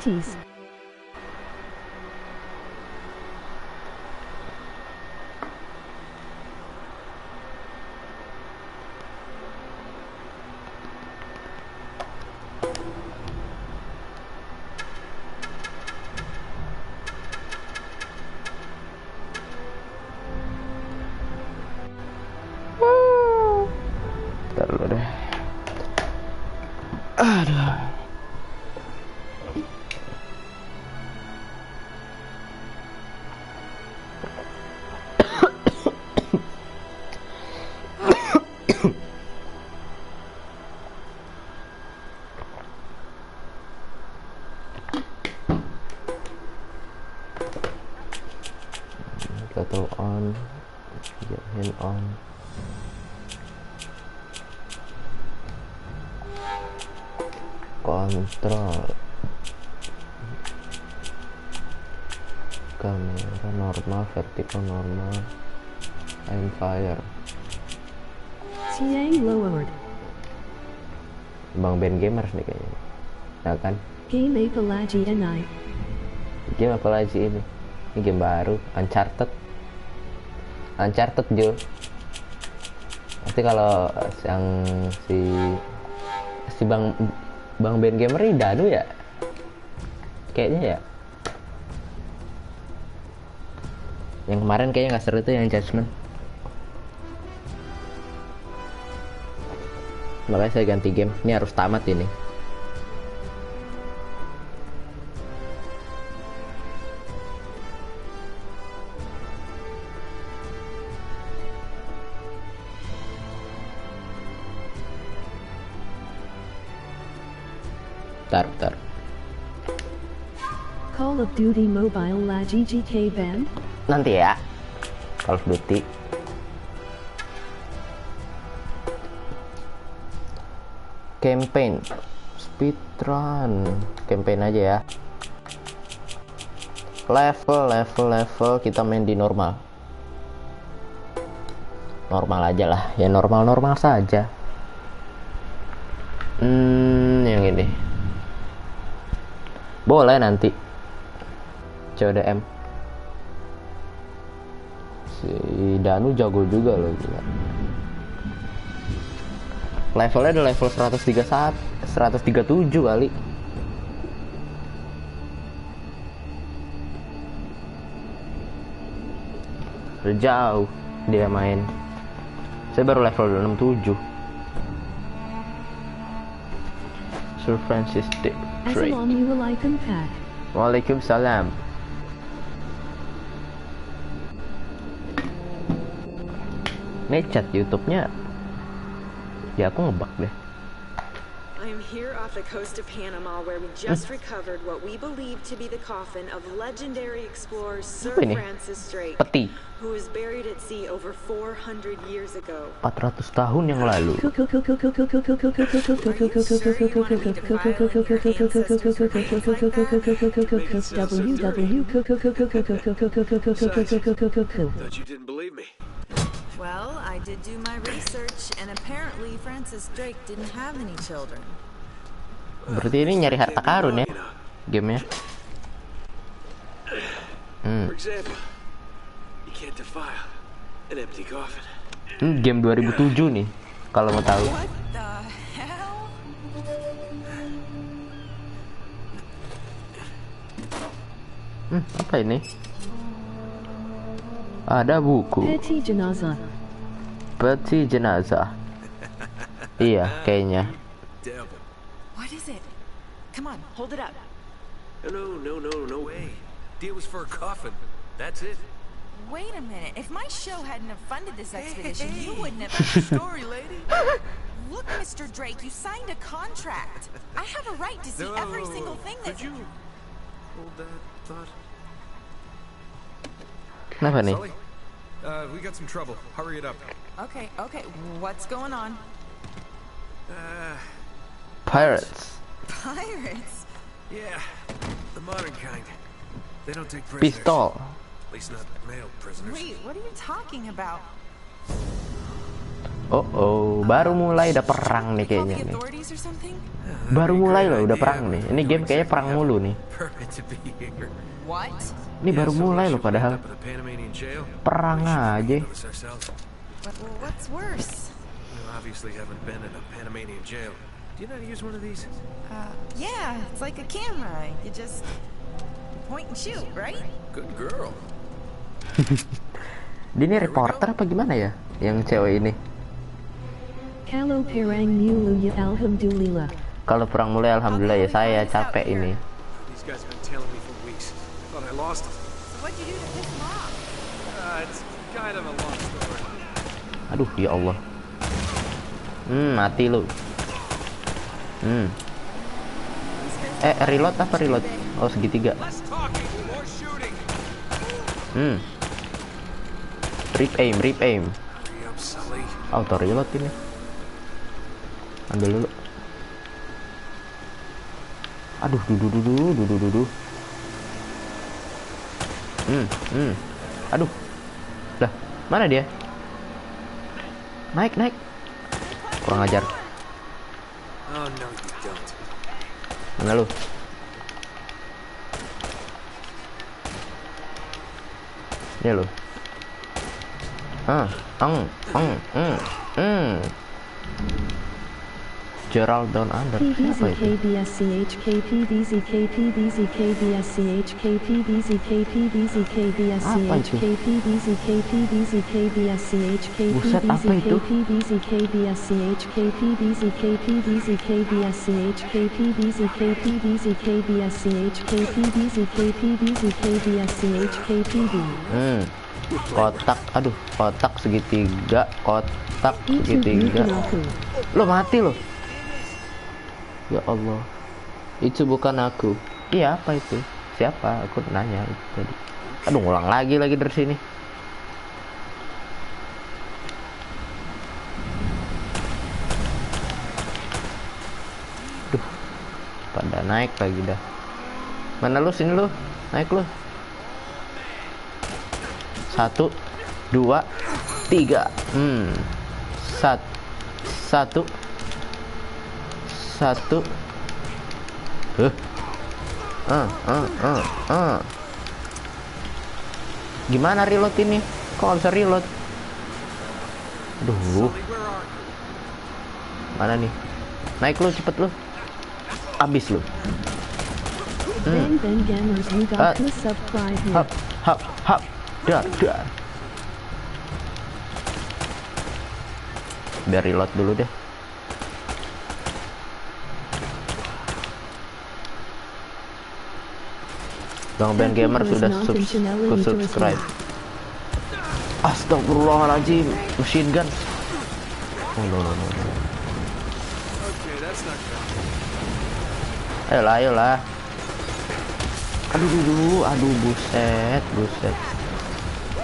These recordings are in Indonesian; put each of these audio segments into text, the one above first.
Panties. Ntar dulu deh. Aduh. Throttle on, get hand on. Kontrol kamera normal, vertical normal, aim fire. Siang lowered. Bang Ben Gamers nih kayaknya. Ya kan? Game apa lagi ini? Game apa lagi ini? Ini game baru, Uncharted Jo. Nanti kalau yang si Bang Ben Gamer ini Danu ya? Kayaknya ya. Yang kemarin kayaknya nggak seru tuh yang Judgment. Makanya saya ganti game. Ini harus tamat ini. Bentar. Call of Duty Mobile lagi GK ban? Nanti ya. Call of Duty. Campaign. Speedrun. Campaign aja ya. Level. Kita main di normal. Normal aja lah. Ya normal saja. Yang ini. Boleh nanti CODM. Si Danu jago juga loh gila. Levelnya udah level 137 kali. Udah jauh dia main. Saya baru level 67. Sir Francis Drake. Assalamualaikum Pak. Waalaikumsalam. Ini chat YouTube-nya. Ya aku ngebug deh. I am here off the coast of Panama where we just recovered what we believe to be the coffin of legendary explorer Sir Francis Drake, Peti. who was buried at sea over 400 years ago. 400 tahun yang lalu. Well, I did do my research, and apparently Francis Drake didn't have any children. Berarti ini nyari harta karun ya, gamenya. Game 2007 nih, kalau mau tahu. What the hell? Apa ini? Ada buku. Peti jenazah. Iya, kayaknya. What is it? Come on, hold it up. No way. Deal was for a coffin. That's it. Wait a minute. If my show hadn't have funded this expedition, you wouldn't have. Story, lady. Look, Mr. Drake, you signed a contract. I have a right to see every single thing that Could you hold that thought? Kenapa nih? Sully, we got some trouble. Hurry it up. Okay, what's going on? Pirates. Pirates? Yeah, the modern kind. They don't take prisoners. Pistol. At least not male prisoners. Wait, what are you talking about? Oh, baru mulai udah perang nih kayaknya nih. Baru mulai loh udah perang nih. Ini game kayaknya perang mulu nih. Ini baru mulai loh padahal. Perang aja. What's worse? Obviously haven't been in a Panamanian jail. Do you know how to use one of these? Yeah, it's like a camera. You just point and shoot, right? Good girl. Dia ini reporter apa gimana ya? Yang cewek ini. Kalau perang mulai alhamdulillah. Kalau perang mulai alhamdulillah ya, saya capek ini. These guys have been tailing me for weeks. I thought I lost them. So what'd you do to piss them off? It's kind of a long story. Aduh, ya Allah. Mati lu. Reload apa reload? Oh, segitiga. Less talking, more shooting. Rip aim. Hurry up, Sully. Auto reload ini. Ambil dulu. Aduh, dudu. Aduh. Lah, mana dia? Naik. Kurang ajar. Oh no, you don't. Mana lu? Ini lu. Gerald down under. Apa itu? Buset, apa itu? Kotak segitiga. Lo mati lo. Ya Allah, itu bukan aku. Iya, apa itu? Siapa? Aku nanya itu tadi. Aduh, ngulang lagi dari sini. Duh, pada naik lagi dah. Mana lu? Sini lu, naik lu. 1, 2, 3. Satu. Gimana reload ini? Kok nggak bisa reload? Aduh. Mana nih? Naik lu, cepet lu. Abis lu. Hap. Dar. Biar reload dulu deh. Bang Ben Gamer sudah subscribe. Astagfirullahaladzim, machine gun. Oh, no. Ayolah. Aduh, buset.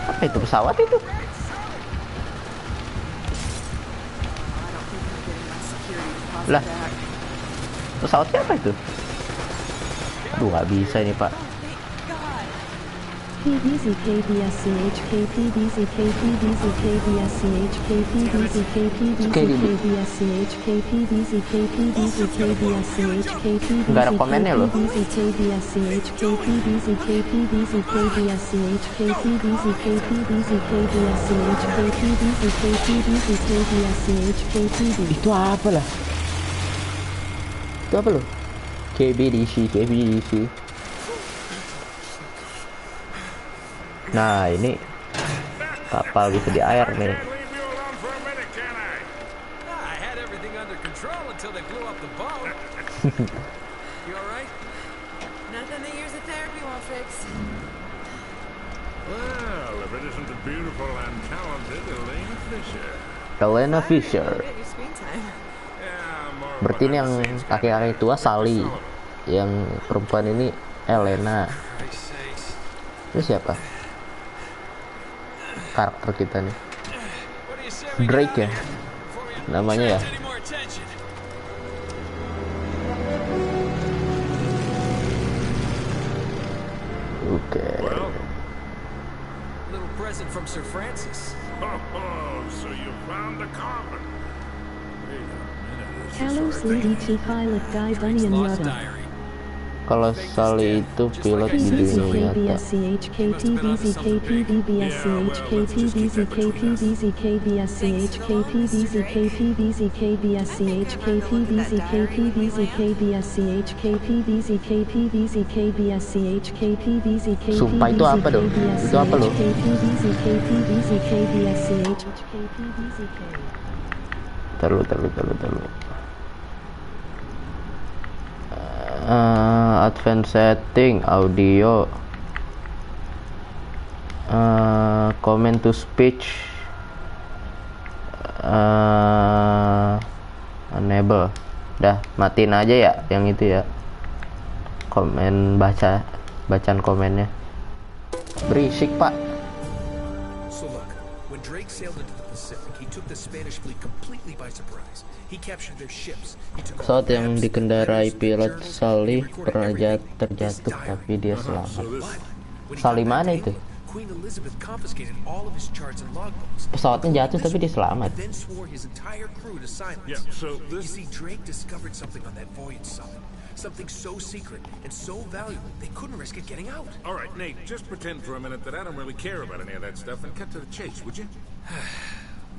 Apa itu, pesawat itu? Lah, pesawat siapa itu? Aduh, nggak bisa ini, Pak. Nggak ada komennya loh. Itu apa lah? Itu apa loh? KBDC. Nah, ini kapal bisa di air nih. Elena Fisher. Berarti ini yang kakek-kakek tua Sally, yang perempuan ini Elena. Ini siapa? Karakter kita nih, Drake ya namanya ya. Oke. present from Sir Francis. Oh, so you found the coffin. Wait a minute. Kalos Lady to pilot Guy Bunny and Lost Yoda. diary. Kalau Sally itu pilot di dunia nyata. Sumpah itu apa dong? Itu apa loh? Terlalu. Advanced setting, audio, comment to speech, enable. Dah, matiin aja ya yang itu ya. Komen bacaan komennya. Berisik, Pak. So look, when Drake sailed into the Pacific, he took the Spanish fleet completely by surprise. He captured their ships. Pesawat yang dikendarai pilot Sally pernah terjatuh tapi dia selamat. Sally mana itu? Queen Elizabeth confiscated all of his charts and logbooks. Pesawatnya jatuh tapi dia selamat. Then swore his entire crew to silence. Yeah, so You this see, Drake discovered something on that voyage, Sully. Something so secret and so valuable they couldn't risk it getting out. all right, Nate, just pretend for a minute that I don't really care about any of that stuff and cut to the chase, would you?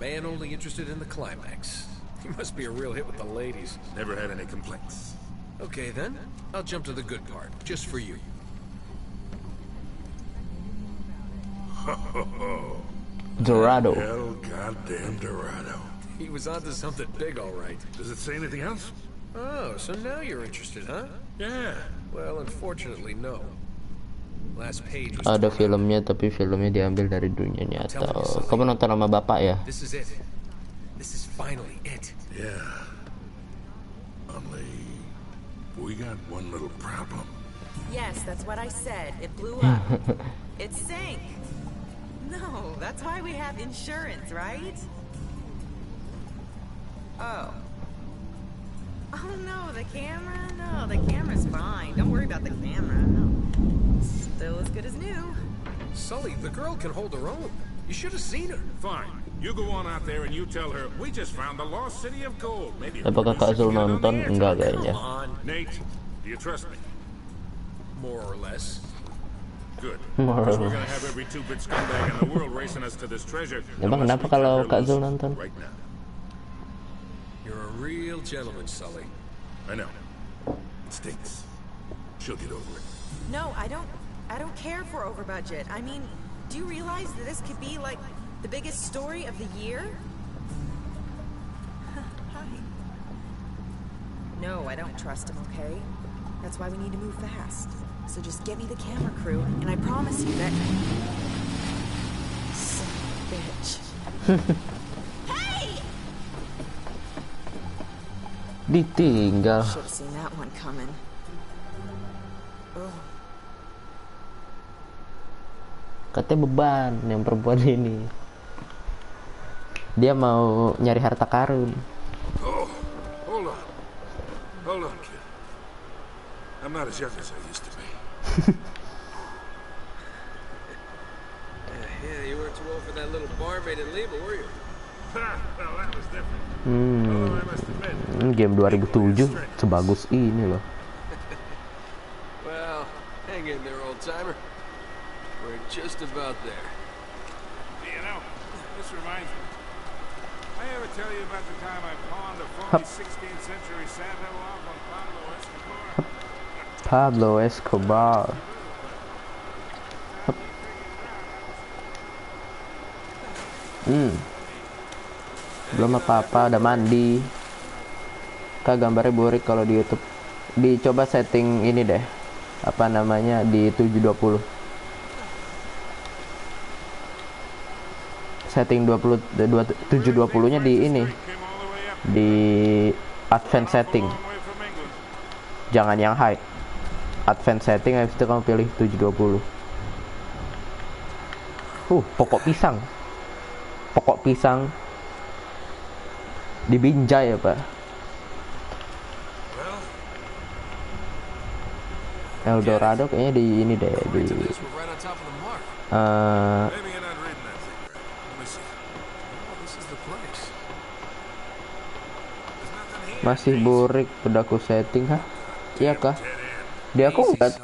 Man only interested in the climax. He must be a real hit with the ladies. Never had any complaints. Okay then, I'll jump to the good part, just for you. Dorado. Hell, goddamn Dorado. He was onto something big, all right. Does it say anything else? Oh, so now you're interested, huh? Yeah. Well, unfortunately, no. Last page was Ada torn up. filmnya tapi filmnya diambil dari dunia nyata. Oh, kamu nonton sama bapak ya? This is it. This is finally it. Yeah. Only we got one little problem. Yes, that's what I said. It blew up. It sank. No, that's why we have insurance, right? Oh. Oh no, the camera? No, the camera's fine. Don't worry about the camera. No. Still as good as new. Sully, the girl can hold her own. You should have seen her. Fine. You go on out there and you tell her we just found the lost city of gold. Maybe. Apakah Kak Zul nonton? Enggak kayaknya. Come on. Nate, do you trust me? More or less. Good. More or Because we're gonna less. have every two-bit scumbag in the world racing us to this treasure. Emang unless kenapa we cut kalau her Kak loose Zul nonton? Right now. You're a real gentleman, Sully. I know. It stinks. She'll get over it. No, I don't care for over budget. I mean, do you realize that this could be like the biggest story of the year? Hi. No, I don't trust him, okay? That's why we need to move fast. So just get me the camera crew, and I promise you that... Son of a bitch. Hey! Ditinggal. Should have seen that one coming. Oh. Katanya beban yang perempuan ini. Dia mau nyari harta karun. Oh, hold on. Hold on, kid. I'm not as young as I used to be. Yeah, you weren't too old for that little barmaid in Lima, were you? Well, that was different. Although I must admit, Game 2007 sebagus ini loh. Well, hang in there, old timer. We're just about there. you know, this reminds me. I ever tell you about the time I pawned a phony 16th century Santa off on Pablo Escobar? Pablo Escobar. Belum apa-apa, udah mandi. Kak gambarnya burik kalau di YouTube. Dicoba setting ini deh. Apa namanya di 720. Setting 720-nya di ini. Di advanced setting. Jangan yang high. Advanced setting habis itu kamu pilih 720. Pokok pisang. Pokok pisang di Binjai ya Pak. Eldorado kayaknya di ini deh di We're right on top of the mark. Maybe you're not reading Masih burik, udah aku setting kah? Iya kah? Dia aku enggak.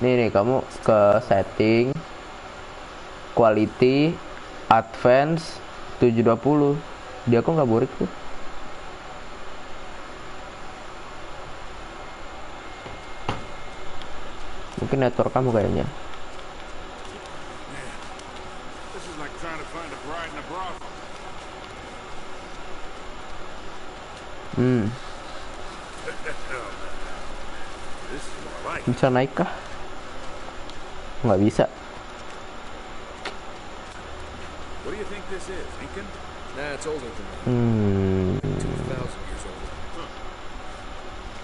Nih, kamu ke setting, quality, advance, 720. Dia aku nggak burik tuh. Mungkin network kamu kayaknya. This is like trying to find a bride in a brothel. This is more like it. Bisa naik kah? Nggak bisa. What do you think this is, Lincoln? Nah, it's older than that. 2,000 years old.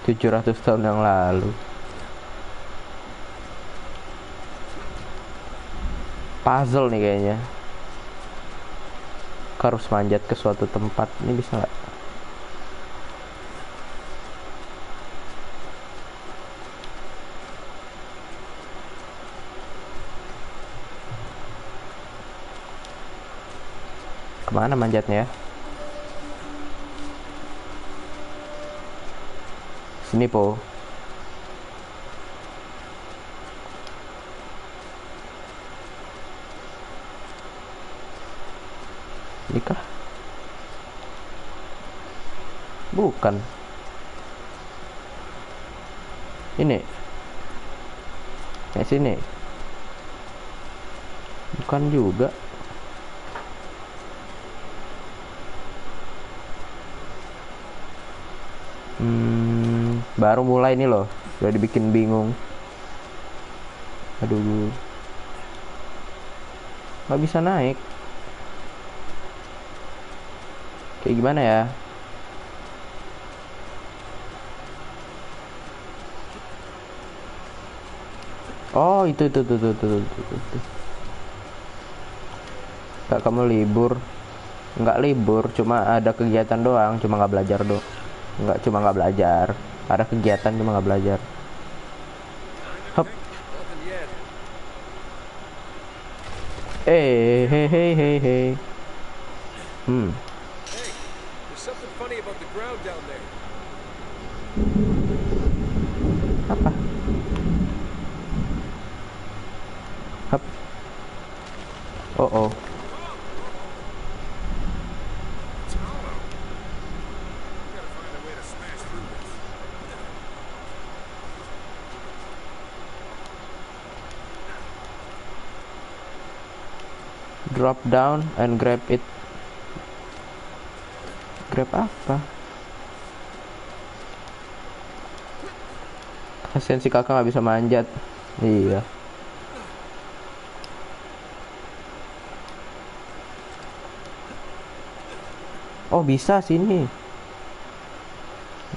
700 tahun yang lalu. Puzzle nih kayaknya. Harus manjat ke suatu tempat. Ini bisa nggak? Kemana manjatnya? Sini po. Ini kah? Bukan. Ini. Sini. Bukan juga. Baru mulai nih loh, udah dibikin bingung. Aduh, nggak bisa naik. Kayak gimana ya? Oh, itu. Kak, kamu libur? Nggak libur, cuma ada kegiatan doang, cuma nggak belajar doang. Cuma nggak belajar. Ada kegiatan cuma nggak belajar. Hop. Hey. Hey, there's something funny about the ground down there. Apa? Hop. Oh. Drop down and grab it. Grab apa? Kasian si kakak nggak bisa manjat. Iya. Oh, bisa sini.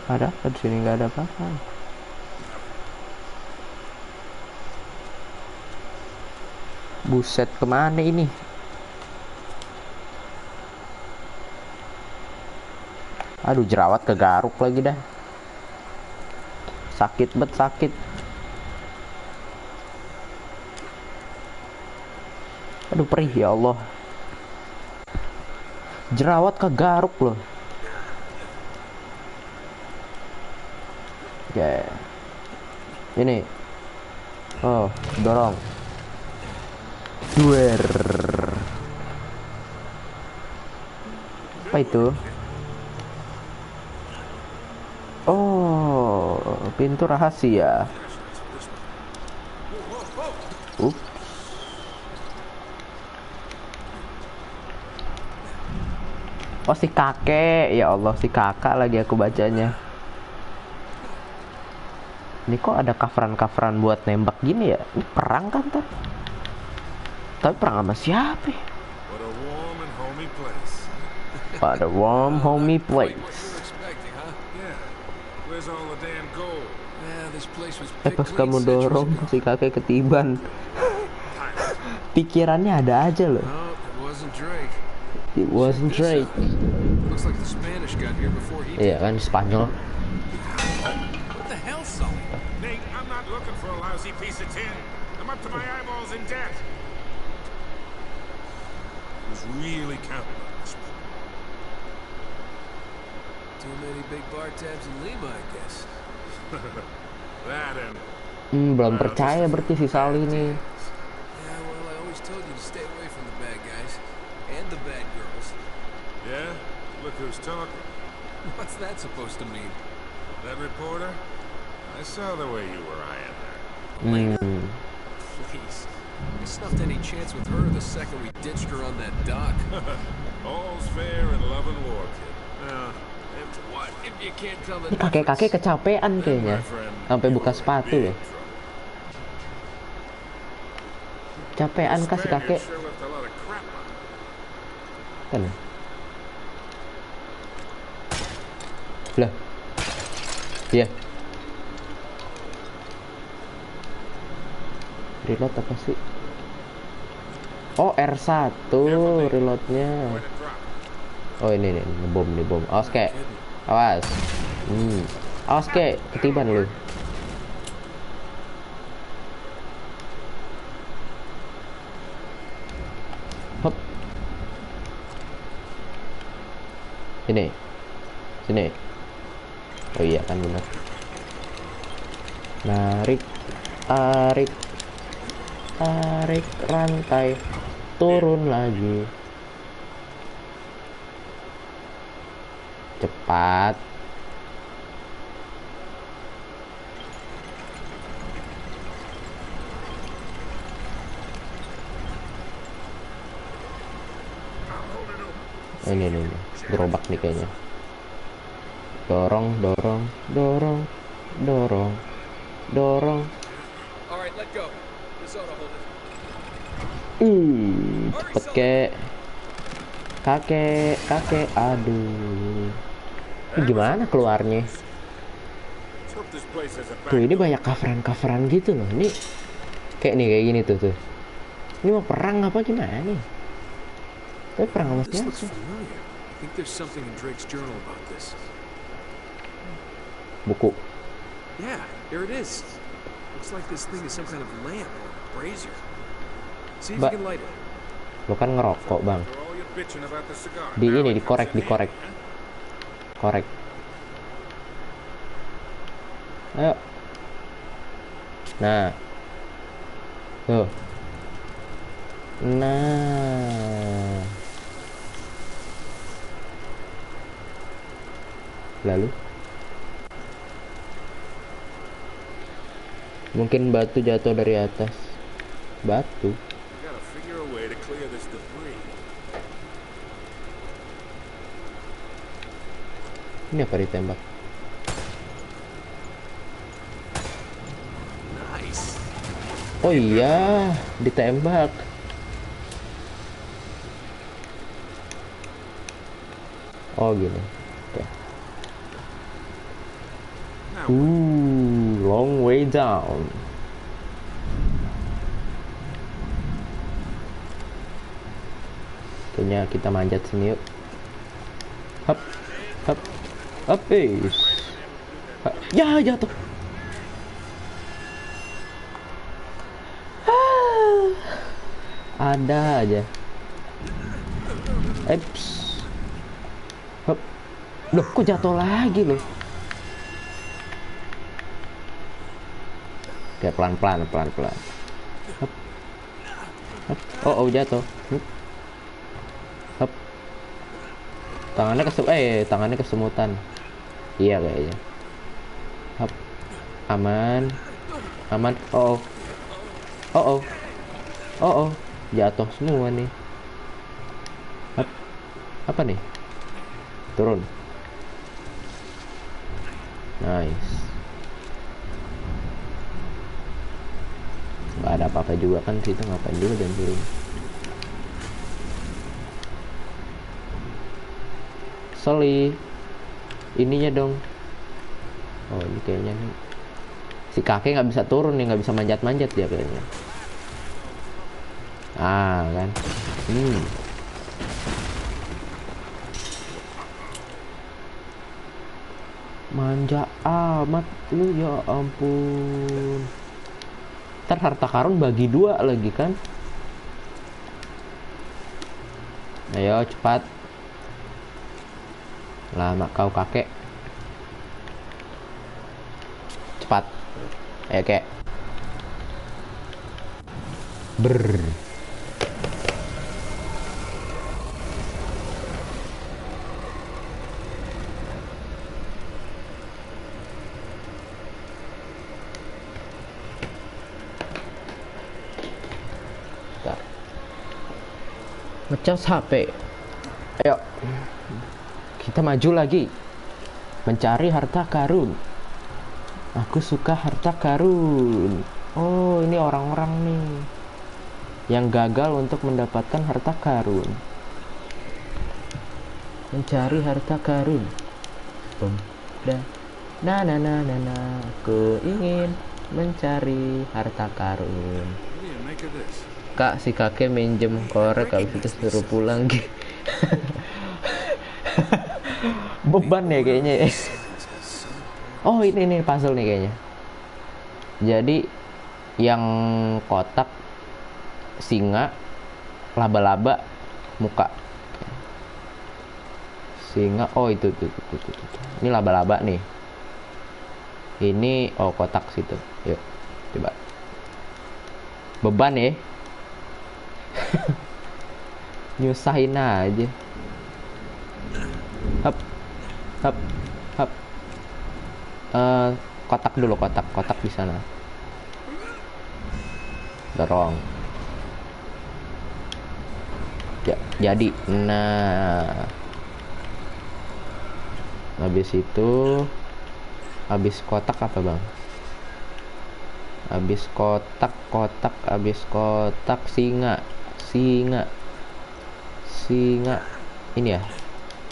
Ada apa di sini? Nggak ada apa-apa. Buset, kemana ini? Aduh, jerawat kegaruk lagi dah. Sakit bet, sakit. Aduh, perih ya Allah. Jerawat kegaruk loh. Oke. Ini. Oh, dorong. Duer. Apa itu? Oh, pintu rahasia. Oh, si kakek. Ya Allah, si kakak lagi aku bacanya. Ini kok ada coveran-coveran buat nembak gini ya? Ini perang kan, tuh? Tapi perang sama siapa? What a warm and homey place. What a warm, homey place. Where's all the damn gold? Yeah, this place was Pas kamu dorong si kakek ketiban. Pikirannya ada aja loh. No, it wasn't Drake. It wasn't Drake. Looks like the Spanish got here before he Iya kan, Spanyol. What the hell, Sully? Nate, I'm not looking for a lousy piece of tin. I'm up to my eyeballs in debt. I was really counting on this one. Too many big bar tabs in Lima, I guess. That and Belum percaya berarti si Sally nih. Yeah, well, I always told you to stay away from the bad guys and the bad girls. yeah, look who's talking. What's that supposed to mean? That reporter? I saw the way you were eyeing her. Please. I snuffed any chance with her the second we ditched her on that dock. All's fair in love and war, kid. Now, And what if you can't tell the Ini kakek-kakek kecapean kayaknya. Sampai buka sepatu ya. Capean kah si kakek? sure left a lot of crap on her. Kan. Lah. Iya. Reload apa sih? Oh, R1 reloadnya. Way to drop. Oh, ini bom. Awas kek. Awas. Awas kek, ketiban lu. Hop. Sini. Oh iya kan benar. Tarik rantai, turun lagi. Cepat. Ini gerobak nih kayaknya. Dorong. All right, let go. This ought to hold it. Cepet kakek, aduh. Ini gimana keluarnya? Let's hope this place has a Tuh back. ini banyak coveran gitu loh. Ini kayak gini tuh. Ini mau perang apa gimana nih? Tapi perang sama This looks siapa? familiar. I think there's something in Drake's journal about this. Buku. Yeah, there it is. Looks like this thing is some kind of lamp or brazier. See if you can light it. Lo kan ngerokok bang. For all your bitching about the cigar. Di Now ini it comes in dikorek. handy, huh? Korek. Ayo. Nah. Tuh. Nah. Lalu. Mungkin batu jatuh dari atas. Batu. We gotta figure a way to clear this debris. Ini apa ditembak? Nice. Oh iya, ditembak. Oh gini. Oke. Now, Long way down. Kayaknya kita manjat sini yuk. Hop. Ya jatuh. Ada aja. Eps. Hop. Loh, kok jatuh lagi loh? Oke, pelan-pelan. Hop. Oh, jatuh. Hop. Tangannya kesemutan. Iya kayaknya. Hop. Aman. Oh. Jatuh semua nih. Hop. Apa nih? Turun. Nice. Gak ada apa-apa juga kan situ, ngapain juga jangan turun. Sorry. Ininya dong. Oh ini kayaknya nih. Si kakek nggak bisa turun nih, nggak bisa manjat-manjat dia kayaknya. Ah kan. Manja amat lu, ya ampun. Ntar harta karun bagi 2 lagi kan. Ayo cepat. Lama kau kakek. Cepat. Ayo kek. Brr. Ngecas HP. Ayo, kita maju lagi mencari harta karun. Aku suka harta karun. Oh, ini orang-orang nih yang gagal untuk mendapatkan harta karun. Mencari harta karun. Bum, dah. Na. Aku ingin mencari harta karun. Kak, si kakek minjem korek habis itu suruh pulang. Beban ya kayaknya. Oh, ini puzzle nih kayaknya. Jadi yang kotak singa, laba-laba, muka. Singa, oh itu. Ini laba-laba nih. Ini kotak situ. Yuk, coba. Beban ya. Nyusahin aja. Hap. Kotak dulu, kotak di sana. Dorong. Ya, jadi. Nah. Habis itu, habis kotak apa, Bang? Habis kotak, habis kotak singa. Ini ya,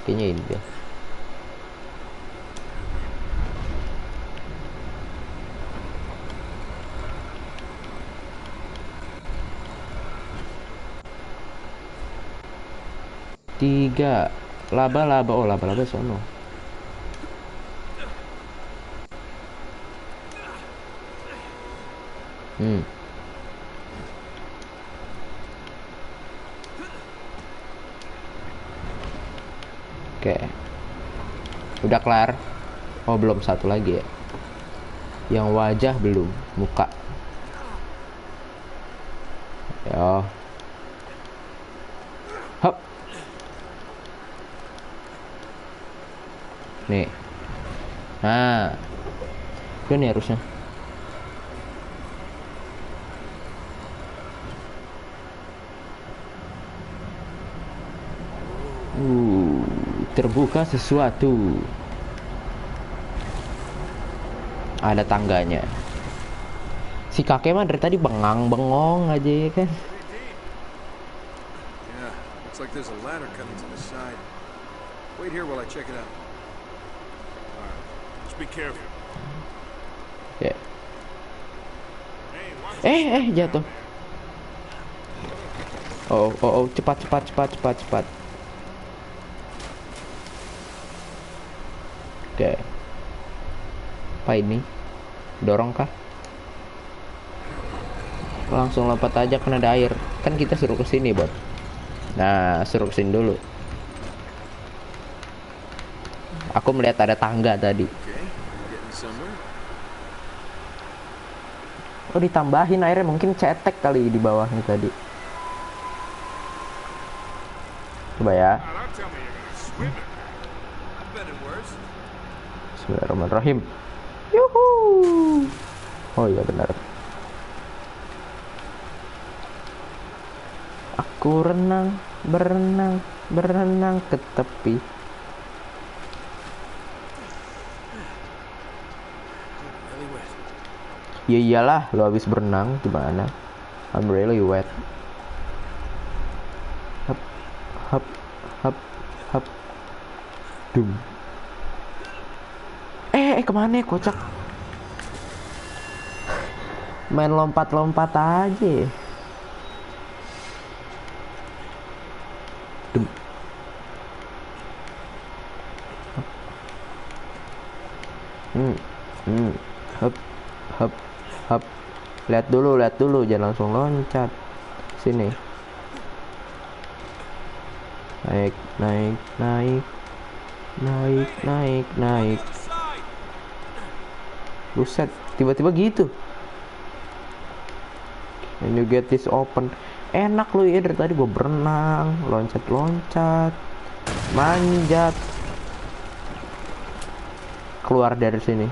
kayaknya ini dia. Tiga laba-laba. Oh, laba-laba sono. Oke. Udah kelar. Oh, belum satu lagi ya. Yang wajah belum, muka. Ya. Hop. Nih. Nah. Ini harusnya. Terbuka sesuatu. Ada tangganya. Si kakek mah dari tadi bengong aja ya kan. Yeah, looks like there's a ladder coming to the side. Wait here while I check it out. Alright, just be careful. Ya. Hey, Jatuh. Oh, cepat. Oke. Apa ini? Dorong kah? Langsung lompat aja kena ada air. Kan kita suruh ke sini, Bot. Nah, suruh ke sini dulu. Aku melihat ada tangga tadi. Oh, ditambahin airnya, mungkin cetek kali di bawahnya tadi. Coba ya. Bismillahirrahmanirrahim. Yuhu. Oh iya benar. Aku berenang ke tepi. Ya iyalah, lo habis berenang gimana? I'm really wet. Hap. Dum. Kemana ya, kocak? Main lompat-lompat aja. Dum. Hap. Lihat dulu, jangan langsung loncat. Sini. Naik. Naik, naik, naik. Buset, tiba-tiba gitu. And you get this open. Enak lu ya, dari tadi gue berenang, loncat-loncat, manjat, keluar dari sini.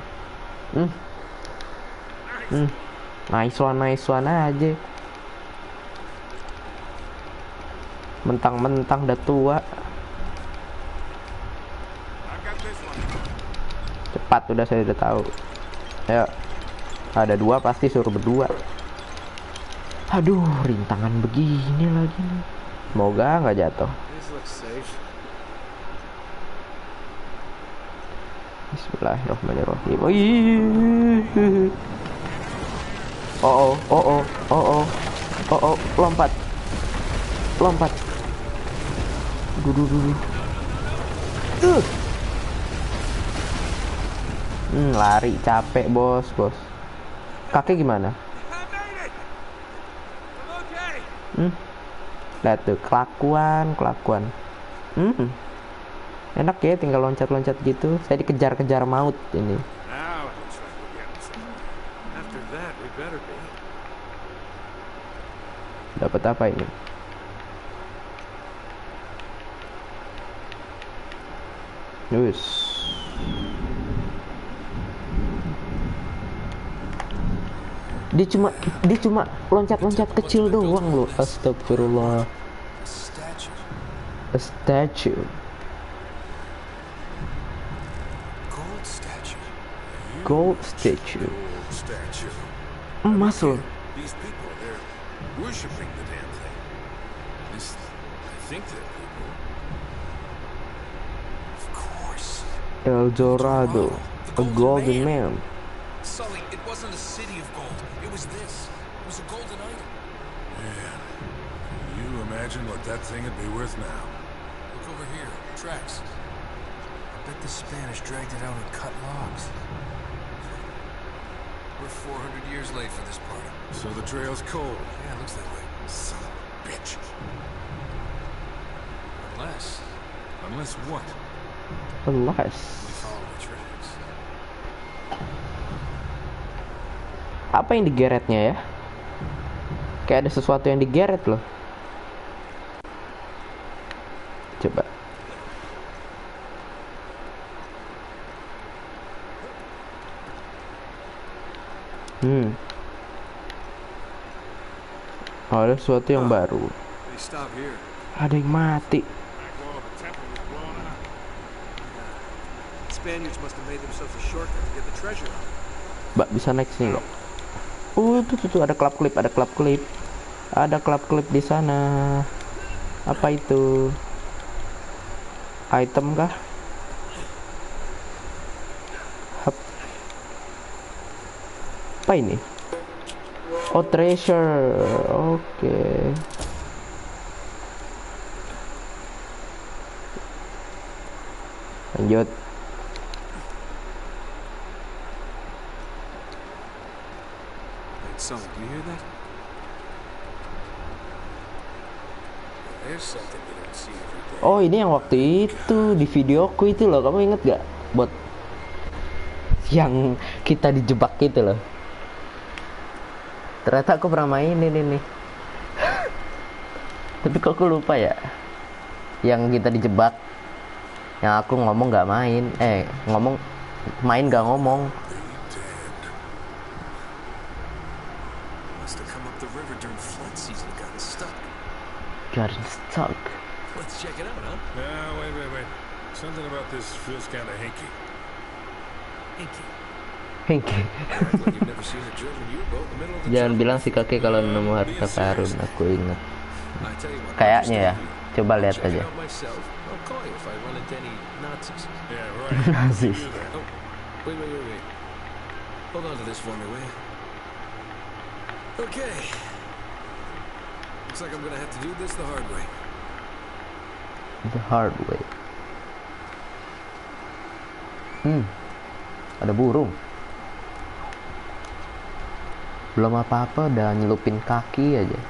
Nice one aja. Mentang-mentang udah tua. Cepat, udah saya udah tahu. Ayo, ada dua pasti suruh berdua. Aduh, rintangan begini lagi nih. Semoga nggak jatuh. Bismillahirrahmanirrahim. Oh, lompat. Lari capek bos. Kakek gimana? Lihat tuh kelakuan. Enak ya, tinggal loncat-loncat gitu. Saya dikejar-kejar maut ini. Dapat apa ini? Yus. Dia cuma loncat-loncat kecil doang loh. Astagfirullah. A statue. Gold statue. Emas loh. These people, they're worshiping the damn thing. At least, I think they're people. Of course. El Dorado. A golden man. Sully, it wasn't a city of gold. It was this. It was a golden idol. Man, can you imagine what that thing would be worth now? Look over here. Tracks. I bet the Spanish dragged it out and cut logs. We're 400 years late for this party. So the trail's cold. Yeah, it looks that way. Son of a bitch. Unless what? Unless. We follow the tracks. Apa yang digeretnya ya? Kayak ada sesuatu yang digeret loh. Coba. Ada sesuatu yang baru. They stop here. Ada yang mati. Spaniards must have made themselves a shortcut to get the treasure out. Mbak bisa naik sini loh. Tuh ada klap klip, ada klap klip di sana. Apa itu? Item kah? Hup. Apa ini? Oh, treasure. Oke. Lanjut. Sully, do you hear that? There's something you don't see every day. Oh, ini yang waktu itu di videoku itu loh. Kamu inget gak? Bot yang kita dijebak gitu loh. Ternyata aku pernah mainin ini. Tapi kok aku lupa ya. Yang kita dijebak. Yang aku ngomong gak main. Ngomong main gak ngomong. Must have come up the river during flood season and gotten stuck. Let's check it out, huh? Wait. Something about this feels kind of hinky. Hinky. Act like you've never seen a German U-boat in the middle of the Jangan jungle. bilang si kakek kalau nemu harta karun. Aku inget. I tell you what, Kayaknya ya. Coba lihat check it aja. out myself. I'll call you if I run into any Nazis. Yeah, right. Nazis. Do that. Oh, wait. Hold on to this for me, will you? Okay. Looks like I'm gonna have to do this the hard way. The hard way. Ada burung. Belum apa-apa udah nyelupin kaki aja.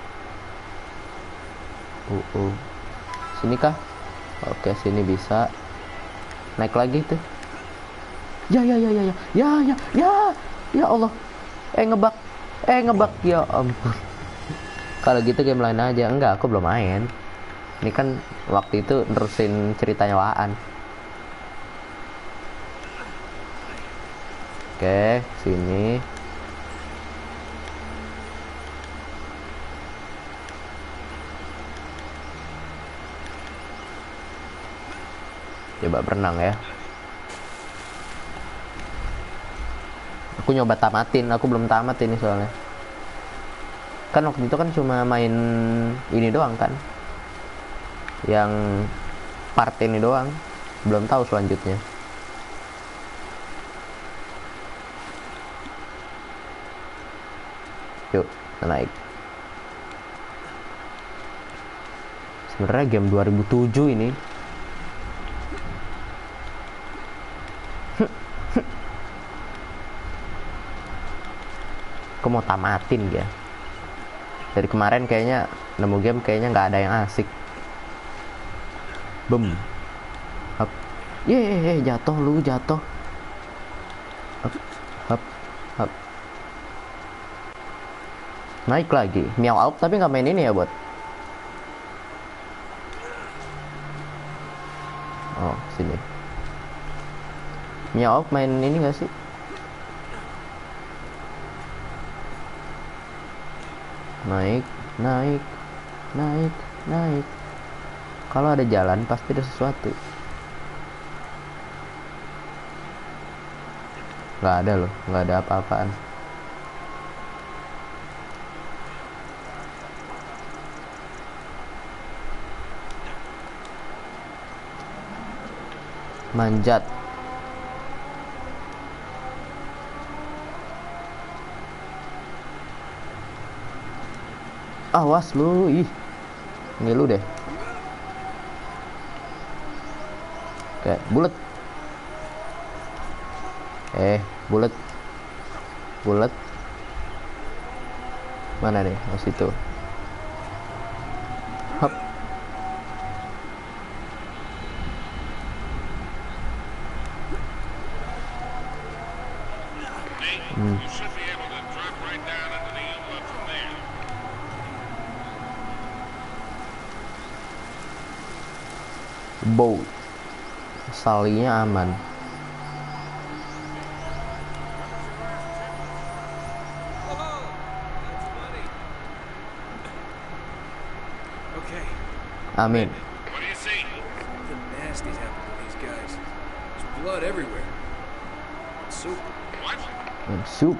Sini kah? Oke, sini bisa. naik lagi tuh. Ya Allah, ngebak ya ampun. Kalau gitu game lain aja. Enggak, aku belum main. Ini kan waktu itu nerusin ceritanya Waan. Oke, sini. Coba berenang ya. Aku nyoba tamatin, aku belum tamat ini soalnya. Kan waktu itu kan cuma main ini doang kan. Yang part ini doang. Belum tahu selanjutnya. Yuk, kita naik. Sebenarnya game 2007 ini. Aku mau tamatin ya. Dari kemarin kayaknya nemu game kayaknya nggak ada yang asik. Bum. Hap. Jatuh lu, jatuh. Hap. Naik lagi. Meow out tapi nggak main ini ya, bot. Oh, sini. Meow out main ini nggak sih? Naik. Kalau ada jalan pasti ada sesuatu. Nggak ada loh, nggak ada apa-apaan. Manjat. Awas lu, ih. Ini lu deh. Oke, bulet. Bulet. Mana nih? Oh, situ. Hop. You should be able to drop right down into the U-boat from there. Boat. Salinya aman. Okay. Amin. What do you see? Something nasty's happened to these guys. There's blood everywhere. Soup. What? Soup.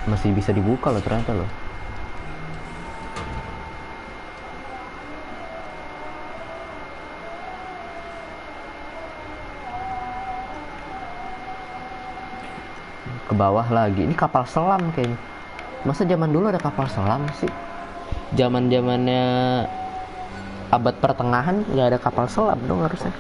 Masih bisa dibuka loh ternyata loh. Ke bawah lagi. Ini kapal selam kayaknya. Masa zaman dulu ada kapal selam sih? Zaman-zamannya abad pertengahan nggak ada kapal selam dong harusnya.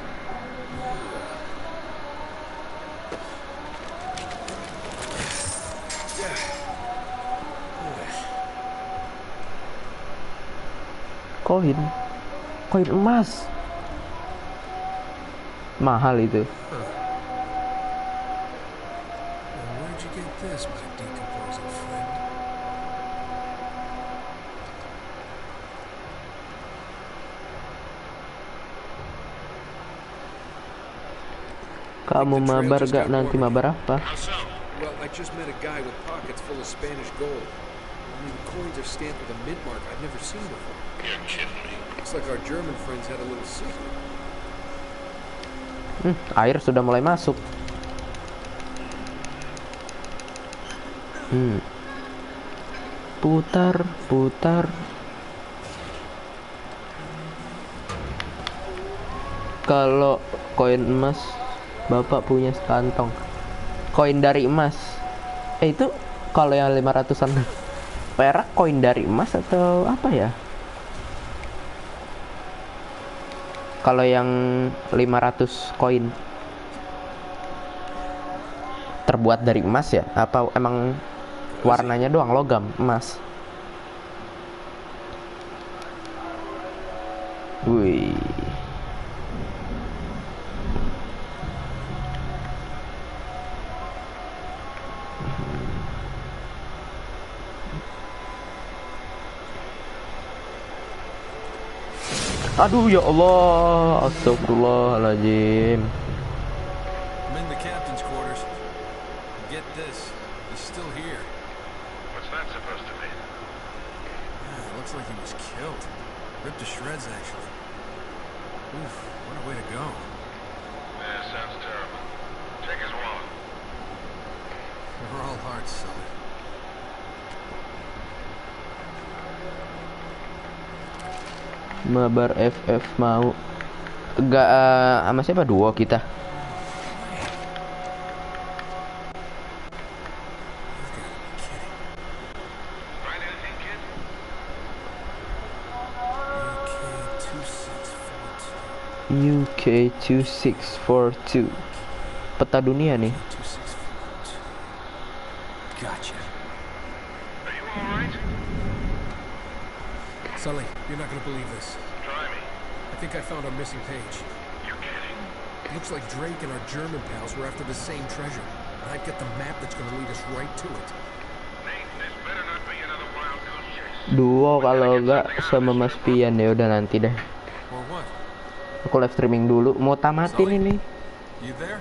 Koin emas mahal itu. Where'd you get this, my decomposing friend? Kamu mabar gak nanti? Mabar apa? How so? Well, I just met a guy with pockets full of Spanish gold. I mean, the coins are stamped with a mint mark I've never seen before. You're kidding me. Looks like our German friends had a little secret. Air sudah mulai masuk. Putar. Kalau koin emas Bapak punya sekantong. Koin dari emas. Itu kalau yang 500-an perak koin dari emas atau apa ya? Kalau yang 500 koin terbuat dari emas ya? Apa emang Warnanya doang logam emas. Wih. Aduh ya Allah, astagfirullahaladzim. I'm in the captain's quarters. Get this, he's still here. What's that supposed to mean? Yeah, it looks like he was killed. Ripped to shreds, actually. Oof, what a way to go. Yeah, sounds terrible. Take his wallet. We're all hearts, Sully. Mabar FF mau gak sama siapa duo kita? Find anything, kid? AK 2642. UK2642. Peta dunia nih. 2642. Gotcha. Are you alright? Sully, you're not gonna believe this. Try me. I think I found our missing page. You kidding? Looks like Drake and our German pals were after the same treasure. And I've got the map that's gonna lead us right to it. Nate, this better not be another wild goose chase. Duo kalau enggak sama Mas Pian, ya udah nanti deh. Or what? Aku live streaming dulu, mau tamatin ini. You there?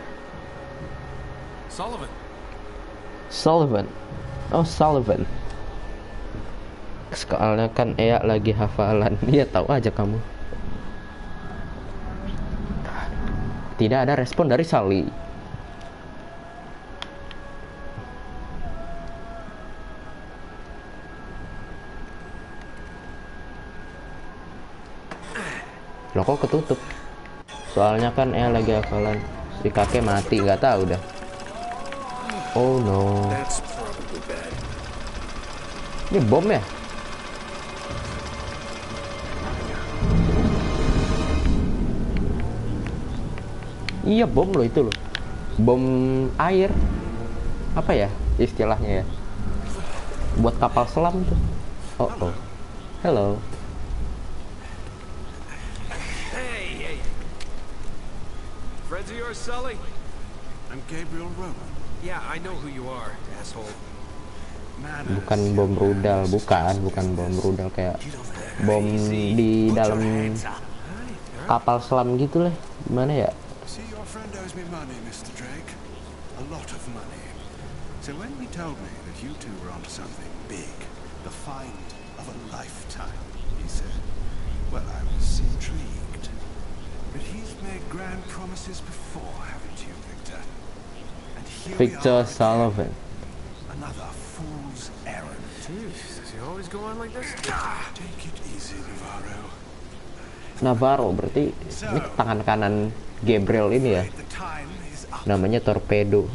Sullivan. Sullivan. Oh, Sullivan. Soalnya kan Ea lagi hafalan. Dia tahu aja kamu. Tidak ada respon dari Sally. Loh kok ketutup? Soalnya kan Ea lagi hafalan. Si kakek mati, nggak tahu dah. Oh no. That's probably bad. Ini bom ya? Iya bom loh itu loh. Bom air. Apa ya istilahnya ya? Buat kapal selam tuh. Oh oh. Hello. Hey. Friends of yours, Sully? I'm Gabriel Roman. Yeah, I know who you are, asshole. Bukan bom rudal, bukan bom rudal kayak bom di dalam kapal selam gitu lah. Gimana ya? See, your friend owes me money, Mr. Drake. A lot of money. So when he told me that you two were onto something big, the find of a lifetime, he said, well, I was intrigued. But he's made grand promises before, haven't you, Victor? And here Victor we are Sullivan. again. Another fool's errand. Jeez, does he always go on like this? Take it easy, Navarro. Navarro berarti ini tangan kanan Gabriel ini ya. The time is up. Namanya Torpedo.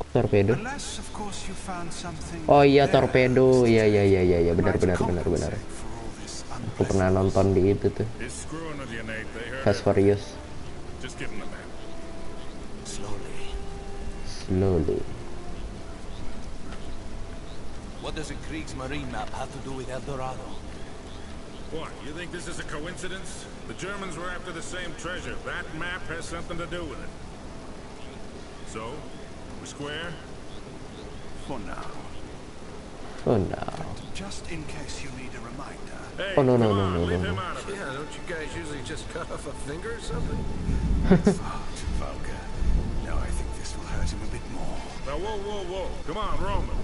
Torpedo. Unless, of course, you found something Oh iya there Torpedo. Iya benar. might compensate for all this Aku pernah nonton di itu tuh. He's screwing with you, Nate. They heard Fast it. Furious. Just give him the map. Slowly. What does a Kriegsmarine map have to do with El Dorado? What, you think this is a coincidence? The Germans were after the same treasure. That map has something to do with it. So, we square? for now. Oh no. Just in case you need a reminder. Hey, Oh, no, come no, no, on, no, leave no, him no. out of it. Yeah, don't you guys usually just cut off a finger or something? Far too vulgar. No, I think this will hurt him a bit more. Now, whoa. Come on, Roman.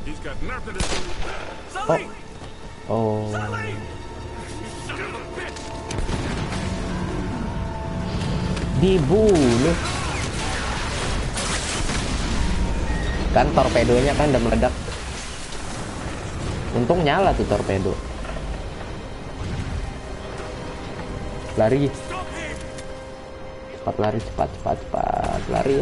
He's got nothing to do with that. Sully! Oh. Sully! Dibunuh. Kan torpedonya kan udah meledak. Untung nyala tuh torpedo. Lari. Cepat lari, cepat. Lari.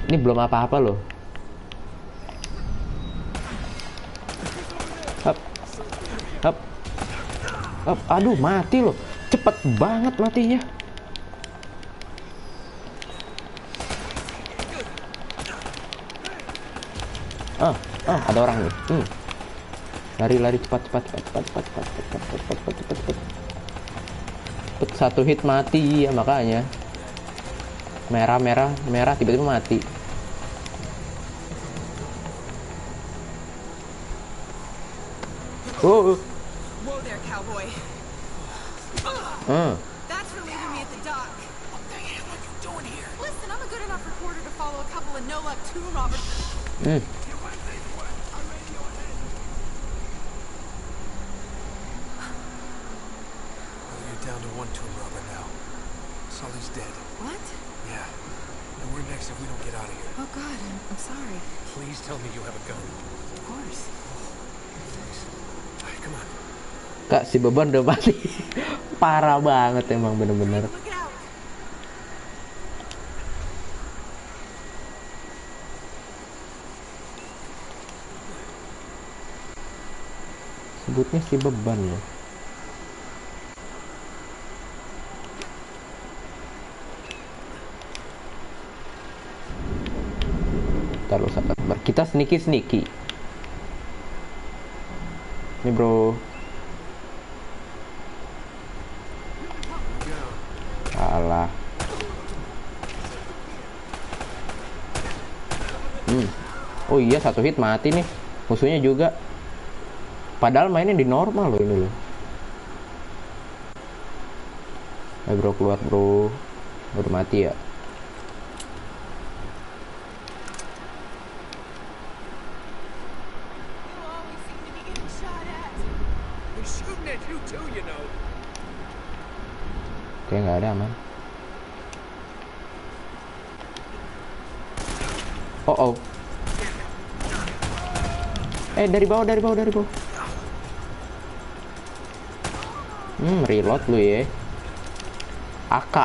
Ini belum apa-apa loh. Hap. Aduh, mati loh. Cepet banget matinya. Ada orang nih. Lari cepat. Satu hit mati ya, makanya merah tiba-tiba mati. Whoa there, cowboy. That's for leaving me at the dock. What the hell are you doing here? Listen, I'm a good enough reporter to follow a couple of no-luck tomb robbers. You're down to one tomb robber now. Sully's dead. What? Yeah. And we're next if we don't get out of here. Oh God, I'm sorry. Please tell me you have a gun. Of course. Thanks. All right, come on. Kak, si beban udah mati. Parah banget emang, bener-bener. Look out. Sebutnya si beban ya. Taruh sabar. Kita sneaky. Ini bro. Alah. Oh iya, satu hit mati nih. Musuhnya juga. Padahal mainnya di normal loh ini loh. Bro, keluar bro. Udah mati ya. Oke, nggak ada, aman. Oh. Dari bawah. Reload lu ya. AK,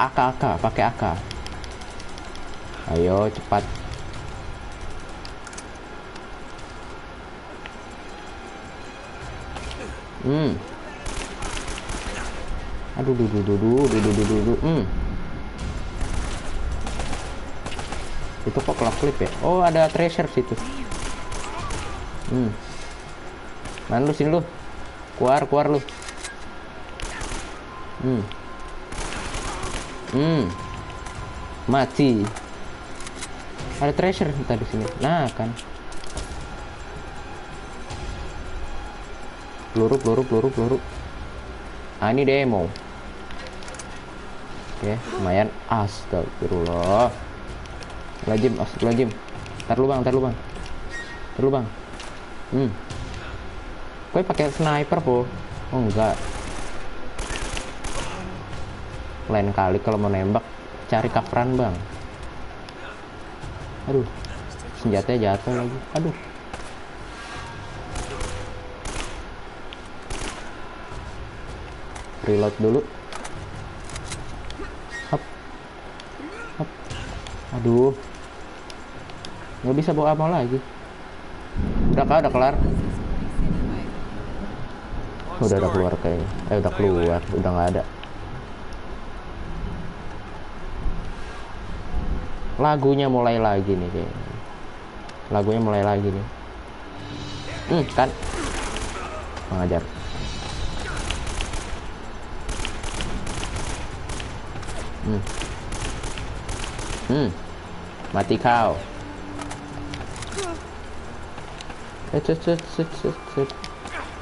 pakai AK. Ayo cepat. Aduh. Itu kok kelap-kelip ya? Oh, ada treasure situ. Mana lu, sini lu. Keluar lu. Mati. Ada treasure tadi sini. Nah, kan. Peluru. Ah, ini demo. Oke, lumayan. Astagfirullah. Astagfirullahaladzim. Ntar lu bang. Gue pakai sniper po. Oh enggak. Lain kali kalau mau nembak cari coveran bang. Aduh, senjatanya jatuh lagi. Aduh. Reload dulu. Hop. Aduh, nggak bisa bawa ammo lagi. Udah kelar. Udah keluar kayaknya. Udah keluar, udah nggak ada. Lagunya mulai lagi nih kayaknya. Kan mengajar. Mati kau.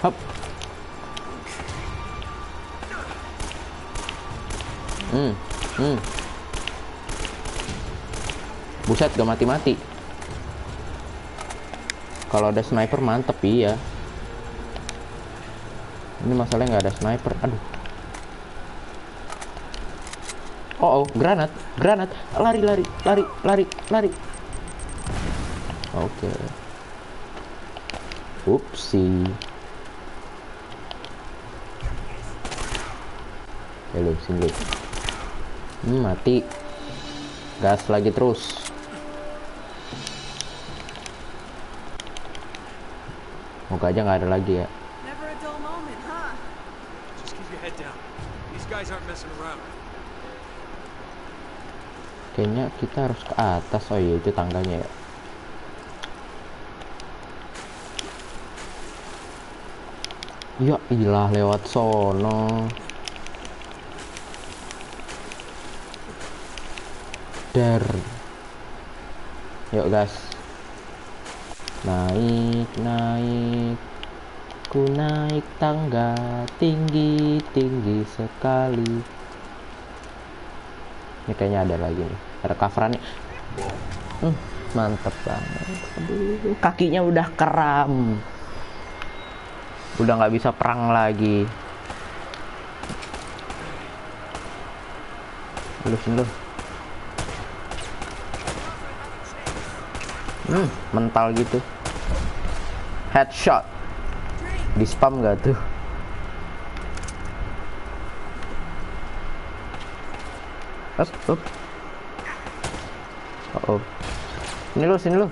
Hop. Buset, gak mati-mati. Kalau ada sniper mantep, iya. Ini masalahnya nggak ada sniper. Aduh. Oh, granat. Lari. Oke. Upsi. Halo, sini. Mati. Gas lagi terus. Moga aja nggak ada lagi ya. Never a dull moment, huh? Just keep your head down. These guys aren't messing around. Kayaknya kita harus ke atas. Oh iya, itu tangganya ya. Ya ilah lewat sono. Yuk gas. Naik, ku naik tangga tinggi sekali. Ini kayaknya ada lagi nih, ada coverannya. Mantep banget. Aduh, kakinya udah kram, udah nggak bisa perang lagi. Sini lu. Mental gitu. Headshot. Di spam gak tuh? Up. Oh. Sini lu.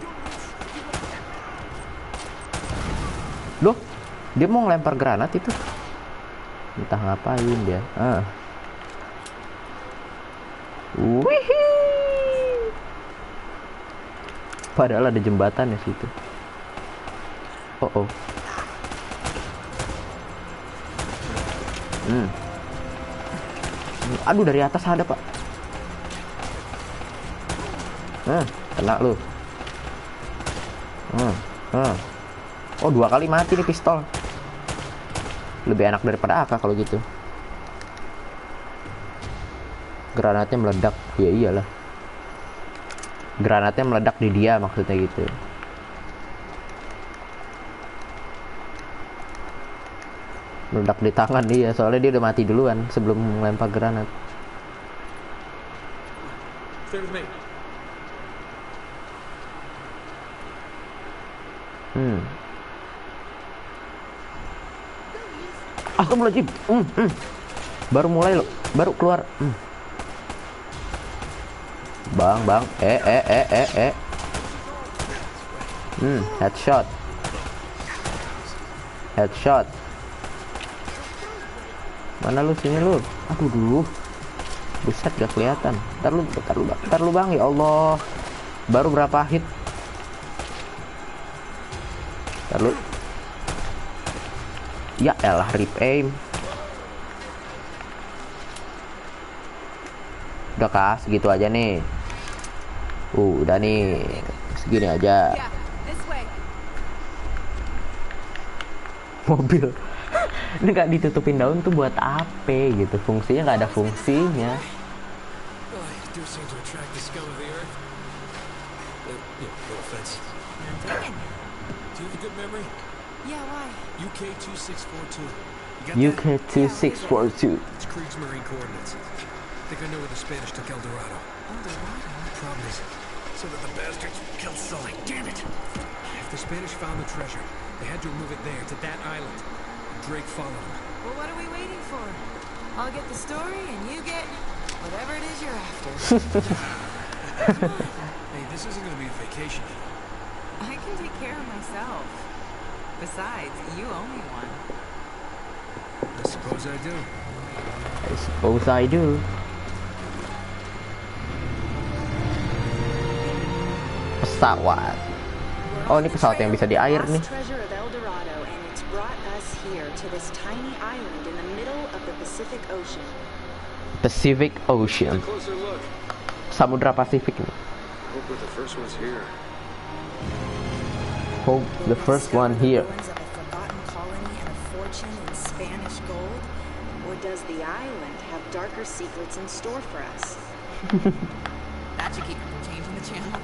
Loh, dia mau ngelempar granat itu. Entah ngapain dia. Wih. Padahal ada jembatan di situ. Oh. Aduh, dari atas ada, Pak. Kena lu. Oh, 2 kali mati nih pistol. Lebih enak daripada AK kalau gitu. Granatnya meledak. Ya iyalah. Granatnya meledak di dia, maksudnya gitu. Meledak di tangan dia, soalnya dia udah mati duluan sebelum melempar granat. Astagfirullahaladzim. Baru mulai loh, baru keluar. Bang. Headshot. Mana lu, sini lu. Aduh dulu. Buset, gak kelihatan. Bentar lu bang, ya Allah. Baru berapa hit? Bentar lu. Ya elah, rip aim. Udah kas, gitu aja nih. Udah nih, segini aja. Mobil. Ini gak ditutupin daun tuh buat apa gitu? Fungsinya gak ada fungsinya. UK2642. It's Krieg's Marine coordinates. I think I know where the Spanish took El Dorado. Problem is, so that the bastards killed Sully. Damn it! If the Spanish found the treasure, they had to move it there, to that island. Drake followed him. Well, what are we waiting for? I'll get the story, and you get whatever it is you're after. Hey, this isn't gonna be a vacation. I can take care of myself. Besides, you owe me one. I suppose I do. Pesawat. Oh, ini pesawat yang bisa di air nih. Treasure of El Dorado, and it's brought us here to this tiny island in the middle of the Pacific Ocean. Pacific Ocean. Closer look. Samudra Pasifik nih. Hope we're the first ones here. Hope the first one here. Ruins of a forgotten colony and a fortune in Spanish gold? Or does the island have darker secrets in store for us? That should keep you from changing the channel.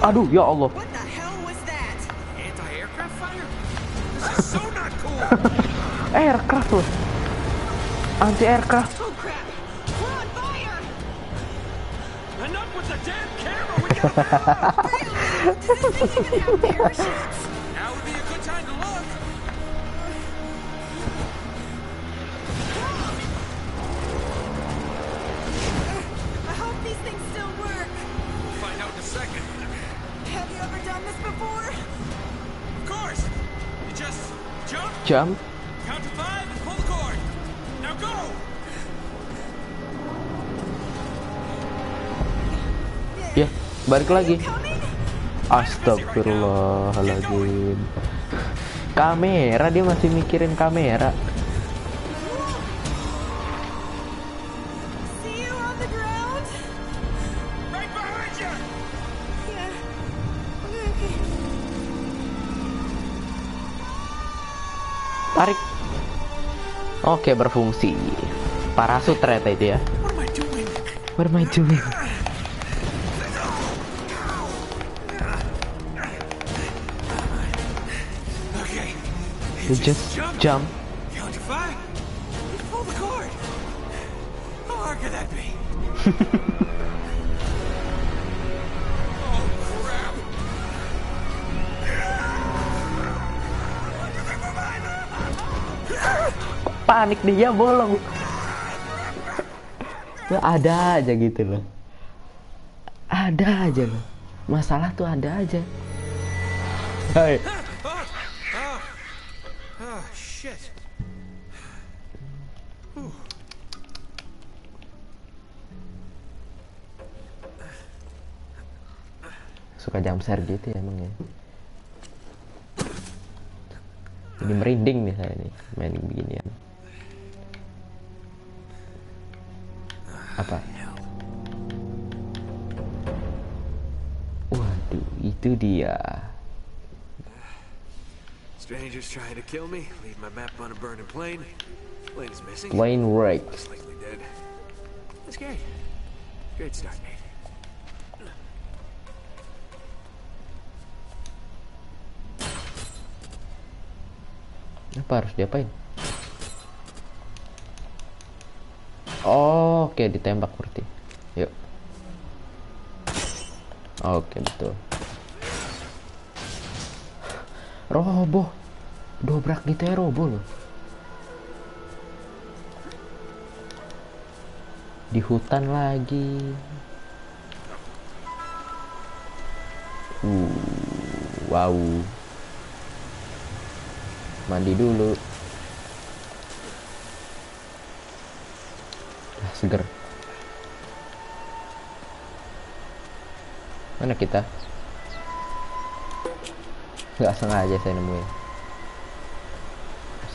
Aduh, ya Allah. What the hell was that? Anti-aircraft fire? This is so not cool! Aircraft loh. Anti-aircraft. Oh crap! We're on fire! Enough with the damn camera! We gotta Does this thing even have parachutes? Now would be a good time to look! I hope these things still work. We'll find out in a second. Have you ever done this before? Of course! You just jump, Jump. count to 5, and pull the cord. Now go! Ya, balik lagi. Astagfirullahaladzim. Kamera, dia masih mikirin kamera. See you on the ground? Right behind you! Yeah. Okay. Tarik. Oke, berfungsi. Parasut ternyata itu ya. What am I doing? What am I doing? Okay. You just jump. Count to 5. Pull the cord. How hard could that be? Oh, crap. Panik dia bolong. Ya, ada aja gitu loh. Ada aja loh. Masalah tuh ada aja. Hai. Oh, shit. Suka jumpscare gitu ya emang ya. Jadi merinding nih saya nih main beginian. Apa? Waduh, itu dia. Strangers trying to kill me, leave my map on a burning plane. Plane is missing. Wainwright. Most likely dead. That's great. Great start, mate. Apa harus diapain? Oke, ditembak berarti. Yuk. Oke, betul. Roboh. Dobrak gitu ya, roboh loh. Di hutan lagi. Wow. Mandi dulu. Seger. Mana kita? Nggak sengaja saya nemuin.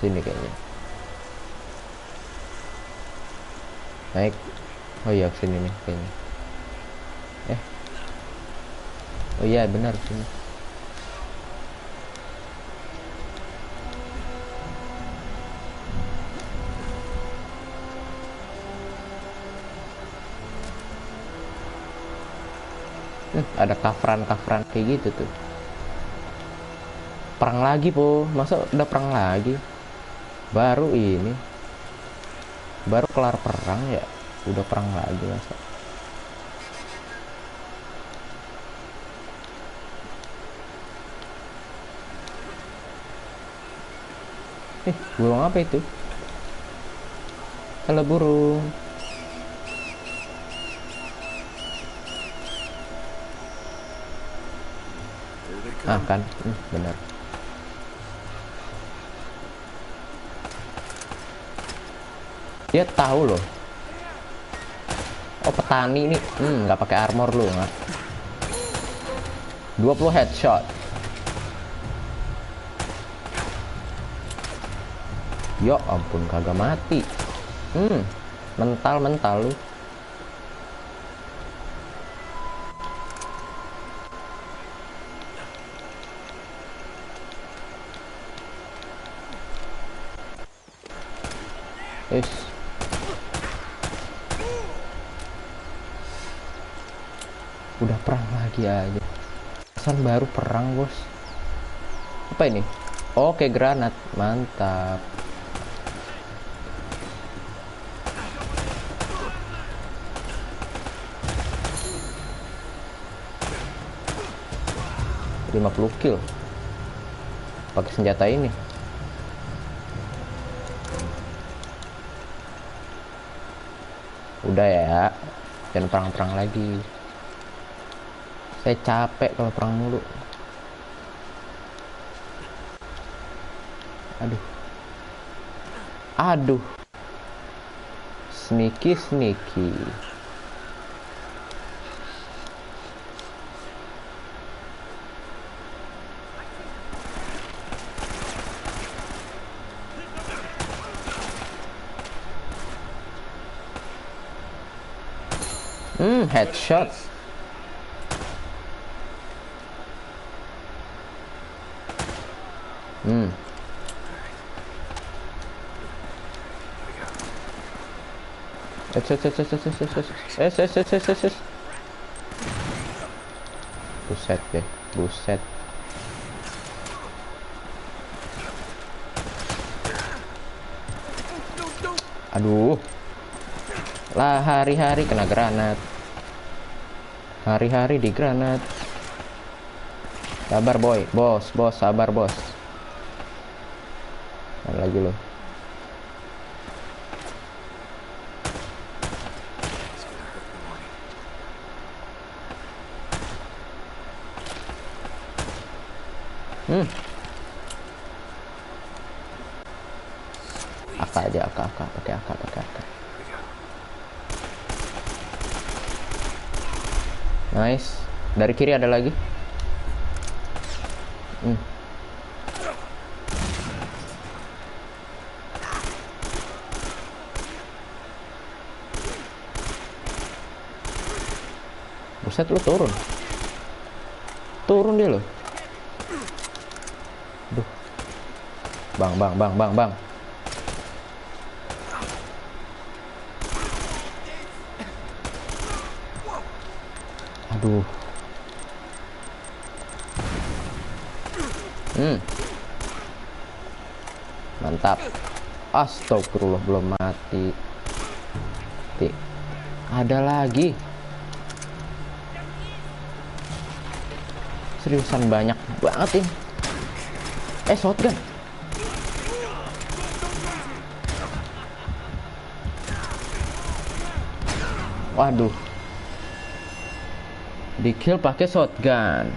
Sini kayaknya. Naik. Oh iya, sini nih kayaknya. Oh iya benar sini. Ada kafran kayak gitu tuh. Perang lagi po, masa udah perang lagi? Baru ini, baru kelar perang ya, udah perang lagi masa? Burung apa itu? Halo burung. Ah kan, benar. Dia tahu loh. Oh petani nih, nggak pakai armor lu nggak? 20 headshot. Ya ampun kagak mati. Mental lu. Udah perang lagi aja. Pesan baru perang bos. Apa ini? Oke granat, mantap. Lima 50 kill pakai senjata ini. Udah ya, jangan perang-perang lagi. Saya capek kalau perang mulu. Aduh. Sneaky. Headshot. Buset deh, buset. Aduh. Lah hari-hari kena granat. Hari-hari di granat. Sabar boy, bos, sabar bos. Mana lagi lo? AK aja, AK, pakai AK. Nice. Dari kiri ada lagi. Buset, lu turun. Turun dia lo. Aduh. Bang. Aduh. Mantap. Astagfirullah, belum mati. Ada lagi. Seriusan banyak banget ini. Shotgun. Waduh. Di kill pakai shotgun.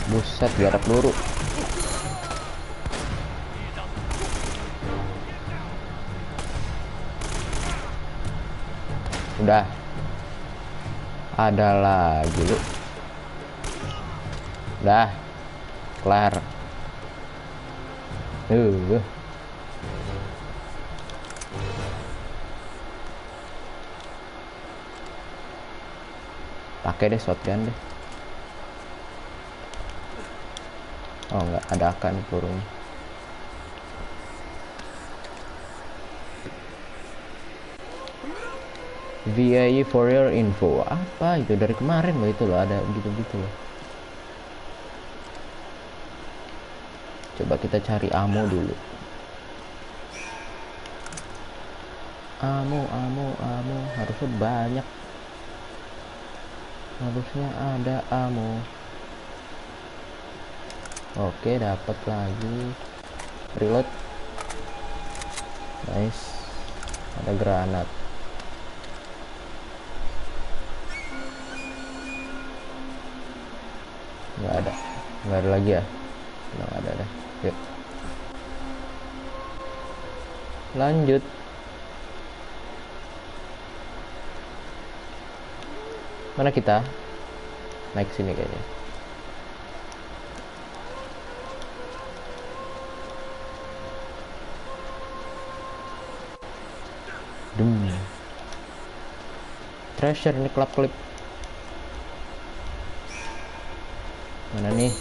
Buset, jarak peluru. Udah. Ada lagi lu. Udah. Kelar. Pakai deh shotgun deh. Oh enggak, ada akan pelurunya. VIE for your info. Apa itu dari kemarin loh, itu loh ada gitu-gitu loh. Coba kita cari ammo dulu. Ammo harusnya banyak. Harusnya ada ammo. Oke, dapat lagi. Reload. Nice. Ada granat. Nggak ada lagi ya. Nggak ada deh. Yuk, lanjut. Mana kita? Naik sini kayaknya. Treasure ini klip. Mana nih?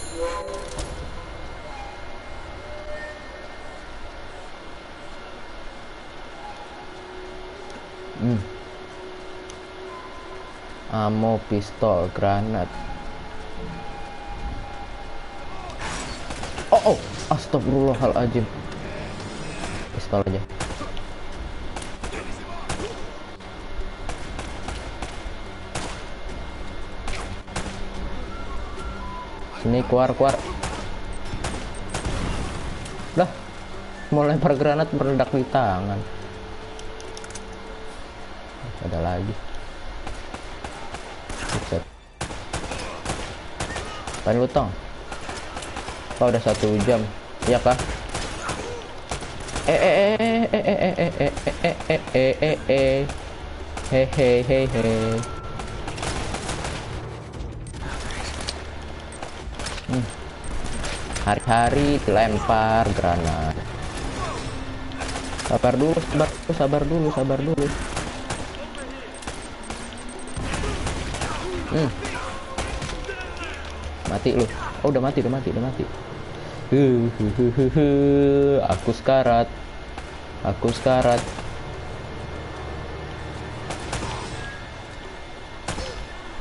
Ammo, pistol, granat. Oh, astagfirullahaladzim. Pistol aja. Sini, keluar. Lah, mau lempar granat meledak di tangan. Ada lagi. Buset. Apaan lu, Tong? Oh, udah 1 jam. Iya kah? Hehehe. Hari-hari dilempar granat. Sabar dulu, sabar dulu. Mati lu. Oh, udah mati. Aku sekarat.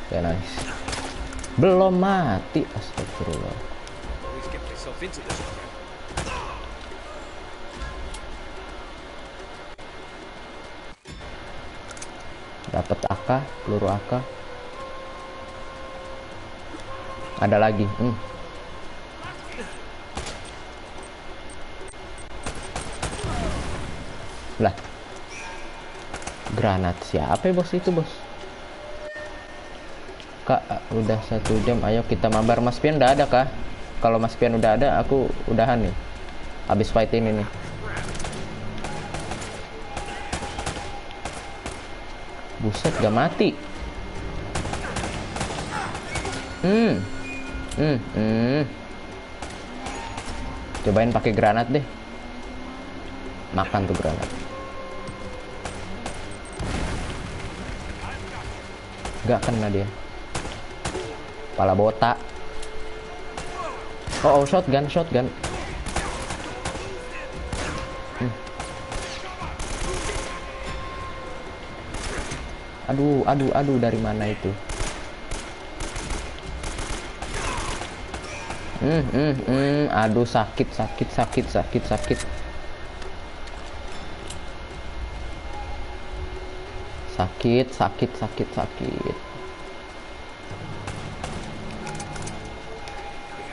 Ya, nice. Belum mati, astagfirullah. Always get myself into this one. Dapat AK, peluru AK. Ada lagi. Lah. Granat siapa ya, bos itu, bos? Kak, udah 1 jam. Ayo kita mabar. Mas Pian udah ada kah? Kalau Mas Pian udah ada, aku udahan nih. Habis fight ini nih. Buset, gak mati. Cobain pakai granat deh. Makan tuh granat. Gak kena dia. Kepala botak. Oh, shotgun. Aduh, dari mana itu? Aduh, sakit.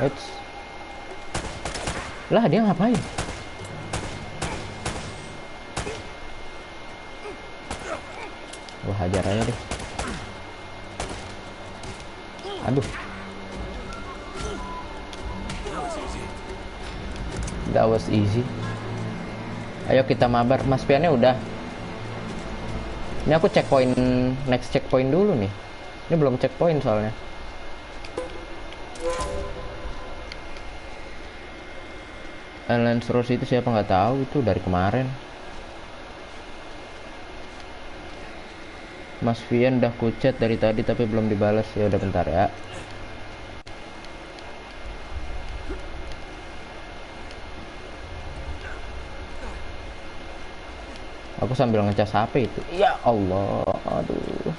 Eits. Lah, dia ngapain? Wah, hajar aja deh. Aduh. That was easy. Ayo kita mabar. Mas Piannya udah. Ini aku checkpoint, next checkpoint dulu nih. Ini belum checkpoint soalnya. Lance Rose itu siapa nggak tahu, itu dari kemarin. Mas Vian udah kuchat dari tadi tapi belum dibalas. Ya udah, bentar ya. Aku sambil ngecas HP itu. Ya Allah, aduh.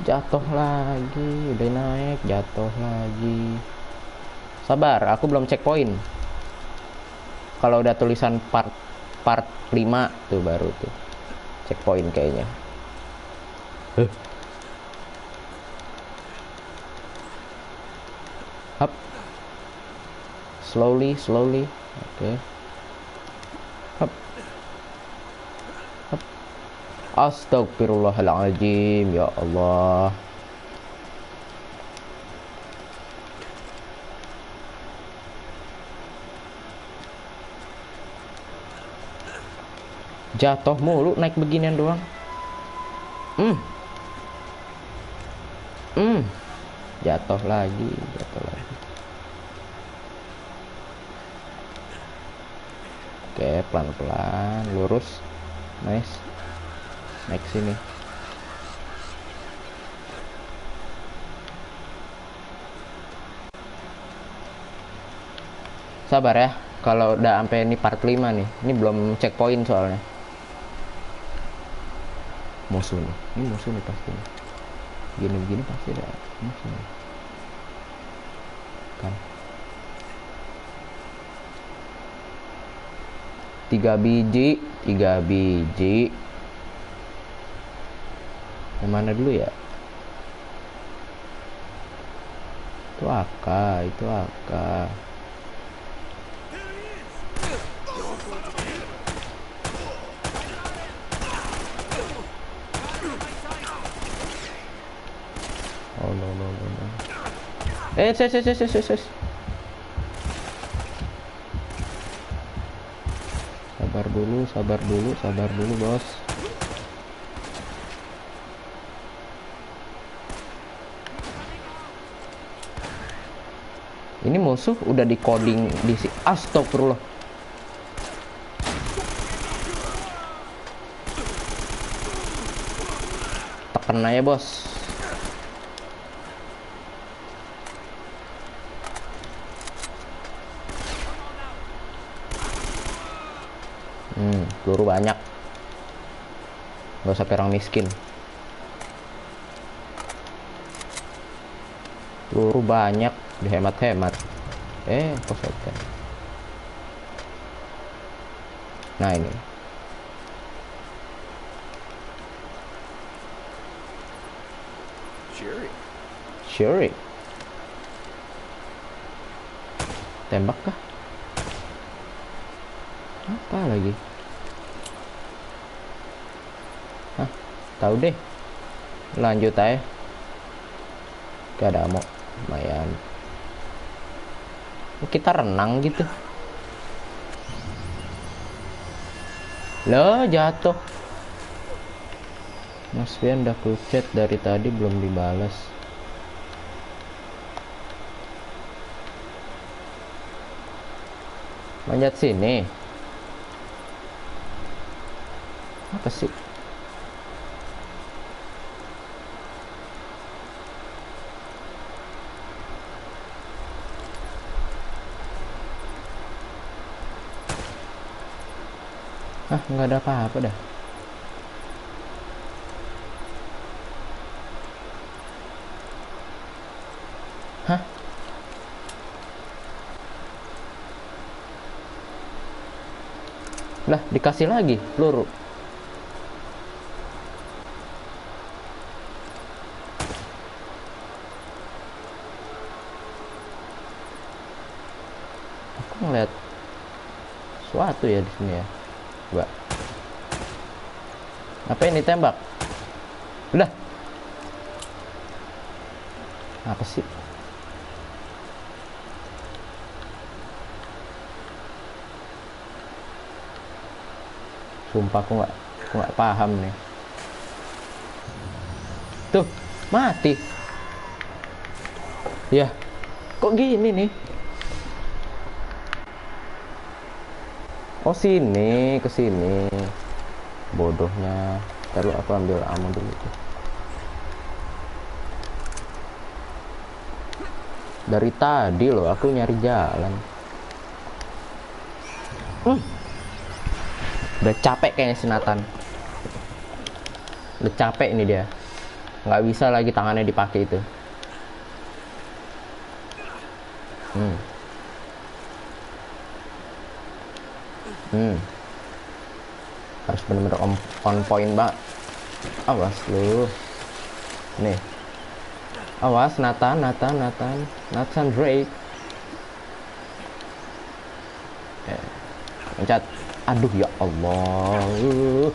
Jatuh lagi, udah naik, jatuh lagi. Sabar, aku belum checkpoint. Kalau udah tulisan part 5 tuh baru tuh checkpoint kayaknya. Up. Slowly. Oke. Up. Astagfirullahaladzim, ya Allah. Jatuh mulu naik beginian doang. Jatuh lagi. Oke, pelan-pelan, lurus. Nice. Naik sini. Sabar ya, kalau udah sampai ini part 5 nih. Ini belum checkpoint soalnya. Musuh nih. Ini musuh nih pasti. Begini pasti ada musuh nih. Kan. 3 biji. Yang mana dulu ya? Itu AK. Oh no. Ses. Sabar dulu, bos. Ini musuh udah di coding di si astagfirullah. Tekan aja bos. Peluru banyak. Gak usah perang miskin. Peluru banyak, dihemat-hemat. Kosong. Nah ini. Sure. Tembak kah? Apa lagi? Hah? Tahu deh. Lanjut aja. Gak ada ammo. Lumayan. Kita renang gitu. Loh, jatuh. Mas Fian udah ku chat dari tadi belum dibalas. Manjat sini. Apa sih? Nggak ada apa-apa dah. Hah? Lah, dikasih lagi peluru. Aku ngeliat sesuatu ya di sini ya. Coba. Apa ini tembak? Lah. Apa sih? Sumpah aku nggak paham nih. Tuh, mati. Ya. Kok gini nih? Oh sini, ke sini. Bodohnya. Taruh aku ambil ammo dulu tuh. Dari tadi loh aku nyari jalan. Udah capek kayaknya si Nathan. Udah capek ini dia. Nggak bisa lagi tangannya dipakai itu. Harus bener-bener on point banget. Awas lu. Nih. Awas Nathan Drake. Loncat. Aduh ya Allah.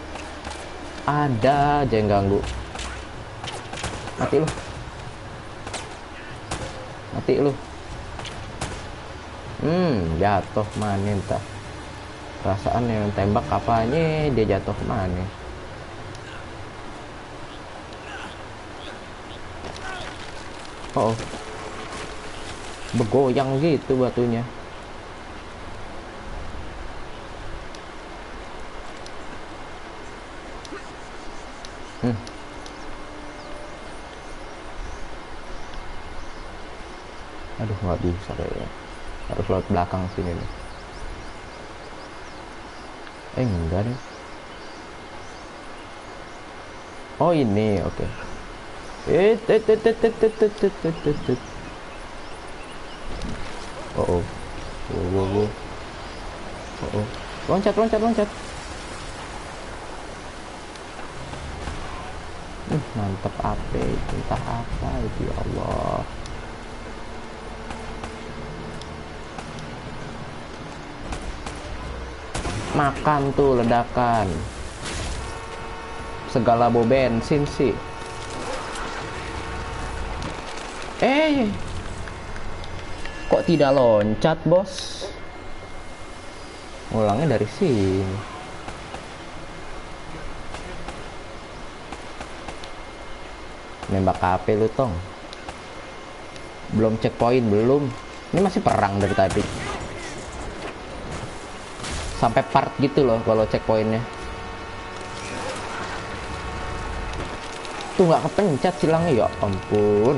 Ada aja yang ganggu. Mati lu. Jatuh mana entah. Perasaan yang tembak apanya dia jatuh mana. Oh. Bergoyang gitu batunya. Aduh, nggak bisa kayaknya. Harus lewat belakang sini nih. Enggak deh. Oh ini, oke. Oh. Loncat. Mantap apa itu? Entah apa itu ya Allah. Makan tuh ledakan. Segala bau bensin sih. Kok tidak loncat, bos? Ulangnya dari sini. Nembak HP lu, Tong. Belum checkpoint, belum. Ini masih perang dari tadi. Sampai part gitu loh kalau checkpointnya. Tuh nggak kepencet silangnya, ya ampun.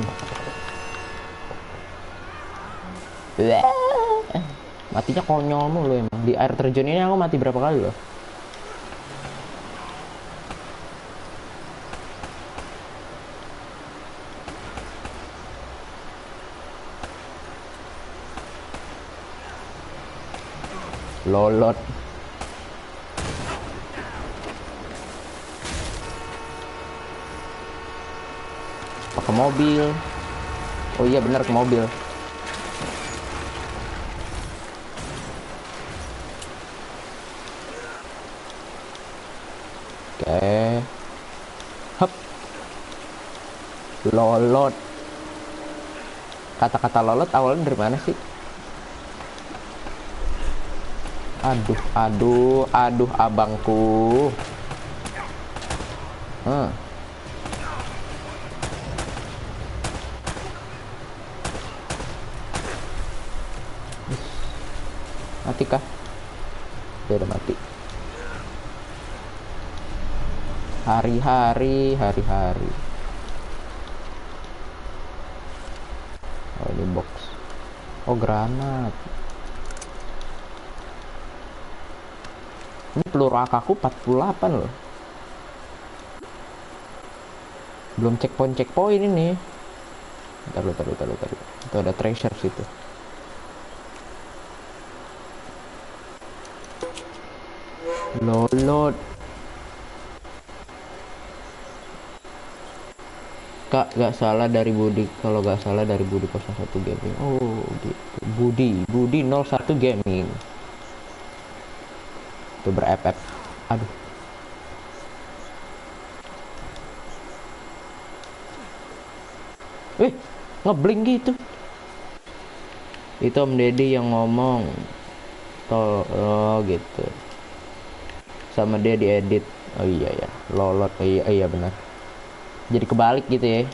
Matinya konyol mulu emang. Di air terjun ini aku mati berapa kali loh. Lolot. Ke mobil. Oh iya benar, ke mobil. Oke. Hup. Lolot. Kata-kata lolot awalnya dari mana sih? Aduh abangku. Mati kah? Dia udah mati. Hari-hari. Oh ini box. Oh granat. Ini peluru AK-ku 48 loh. Belum checkpoint ini. Taruh. Itu ada treasure situ. Lolot. Kak, gak salah dari Budi. Kalau gak salah dari Budi 01 Gaming. Oh gitu. Budi 01 Gaming. Itu ber-FF. Aduh. Ngeblink gitu. Itu Om Deddy yang ngomong. Oh gitu. Sama dia diedit. Oh iya ya, lolot. Oh, iya benar. Jadi kebalik gitu ya.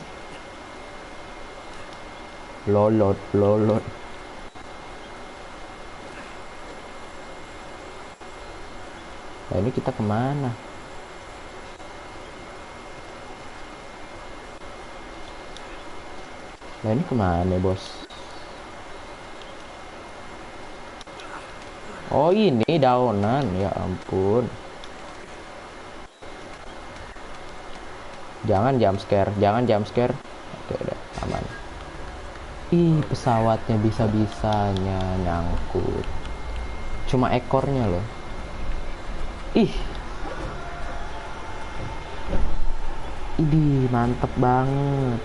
Lolot. Nah ini kita kemana? Nah ini kemana bos? Oh ini daunan, ya ampun. Jangan jump scare. Oke udah aman. Ih pesawatnya bisa-bisanya nyangkut. Cuma ekornya loh. Ih. Idih mantep banget.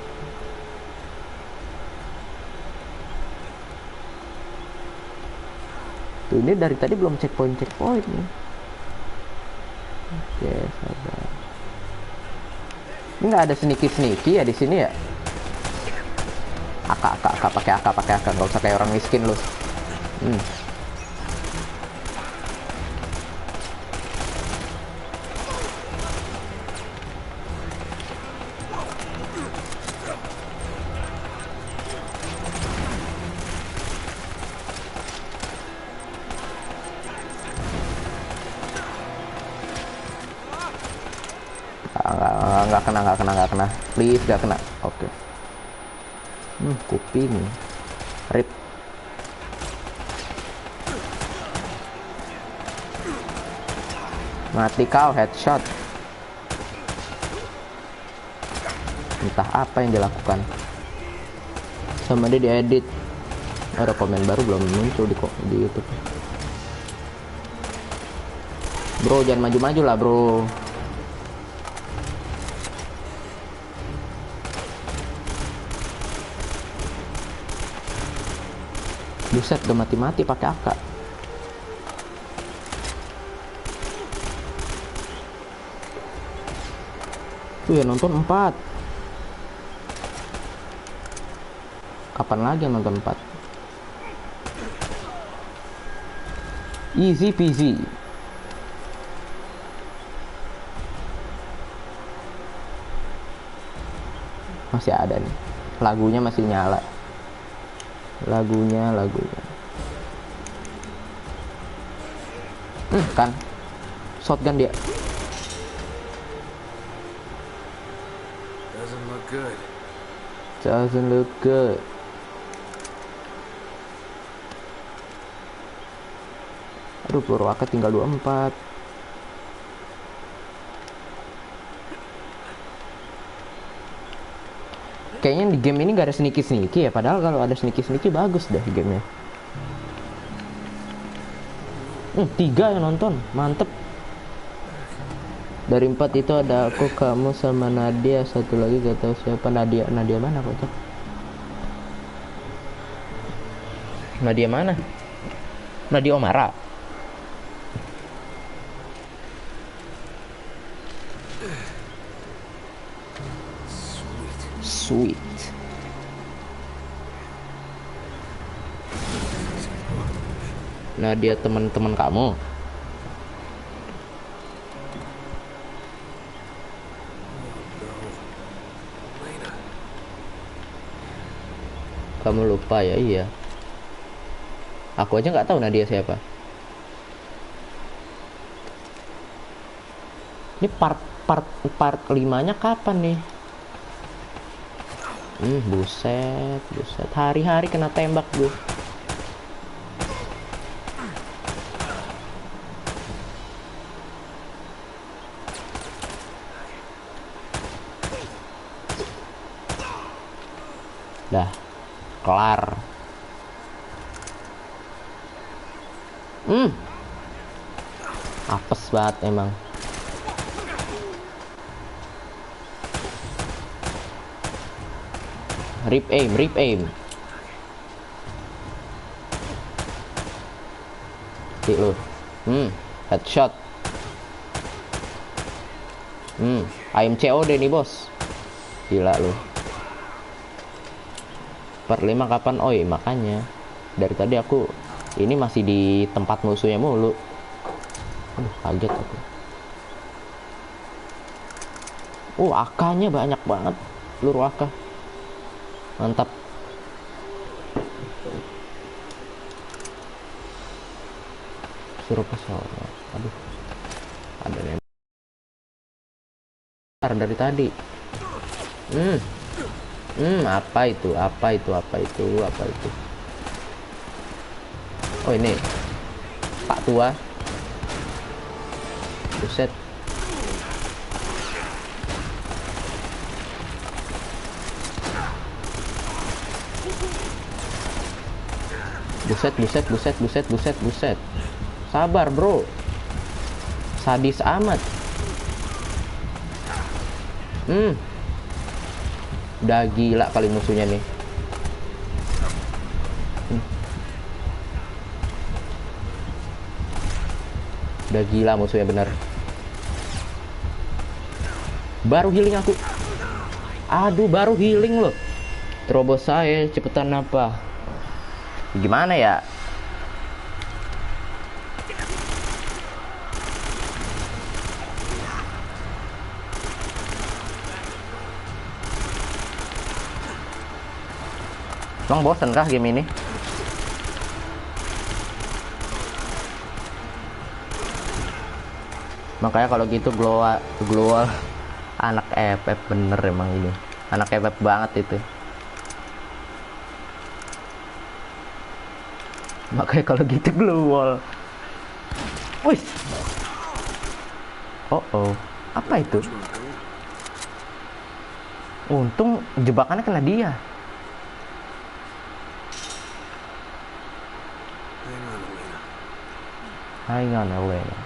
Tuh ini dari tadi belum checkpoint nih. Oke sabar. Ini nggak ada sneaky ya di sini ya. AK pakai AK nggak usah kayak orang miskin lu. Nggak kena. Please nggak kena. Oke. Kuping. Rip. Mati kau, headshot. Entah apa yang dilakukan. Sama dia diedit. Ada komen baru belum muncul di YouTube. Bro, jangan maju-maju lah, bro. Buset, udah mati-mati pakai AK. Tuh ya nonton 4. Kapan lagi yang nonton 4? Easy peasy. Masih ada nih. Lagunya masih nyala. lagunya. Kan shotgun dia. Doesn't look good. Doesn't look good. Aduh, peluru AK tinggal 24. Kayaknya di game ini gak ada sneaky ya. Padahal kalau ada sneaky bagus dah gamenya. 3 yang nonton, mantep. Dari 4 itu ada aku, kamu, sama Nadia. Satu lagi gak tahu siapa. Nadia mana kok? Nadia mana? Nadia Omara. Sweet. Nadia teman-teman kamu. Kamu lupa ya? Iya. Aku aja nggak tahu Nadia siapa. Ini part 5-nya kapan nih? Buset. Hari-hari kena tembak gue. Dah, kelar. Apes banget emang. Rip aim. Tik lu. Headshot. Ayam COD nih, bos. Gila lu. Part 5 kapan? Oh iya, makanya dari tadi aku ini masih di tempat musuhnya mulu. Aduh, kaget aku. AK-nya banyak banget. Peluru AK. Mantap. Suruh ke sana. Aduh. Ada nembak dari tadi. Apa itu? Oh, ini Pak Tua. Buset. Buset. Sabar, bro. Sadis amat. Udah gila kali musuhnya nih. Udah gila musuhnya bener. Baru healing aku. Aduh, baru healing loh. Terobos saya, cepetan apa? Gimana ya? Emang bosen kah game ini? Makanya kalau gitu global anak FF bener emang ini. Anak FF banget itu. Makanya kalau gitu global. Wih. Oh. Apa itu? Untung jebakannya kena dia. Hang on, Elena.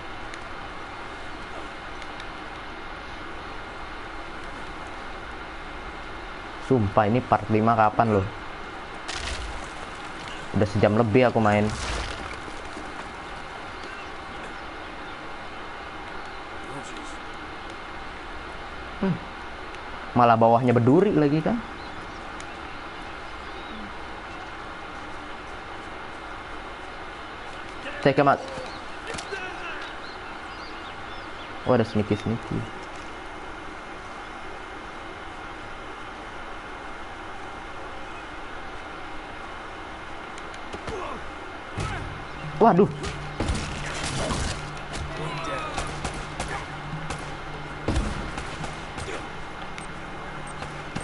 Sumpah ini part 5 kapan loh? Udah sejam lebih aku main. Malah bawahnya berduri lagi kan? Take him out. Oh, ada sneaky. Waduh.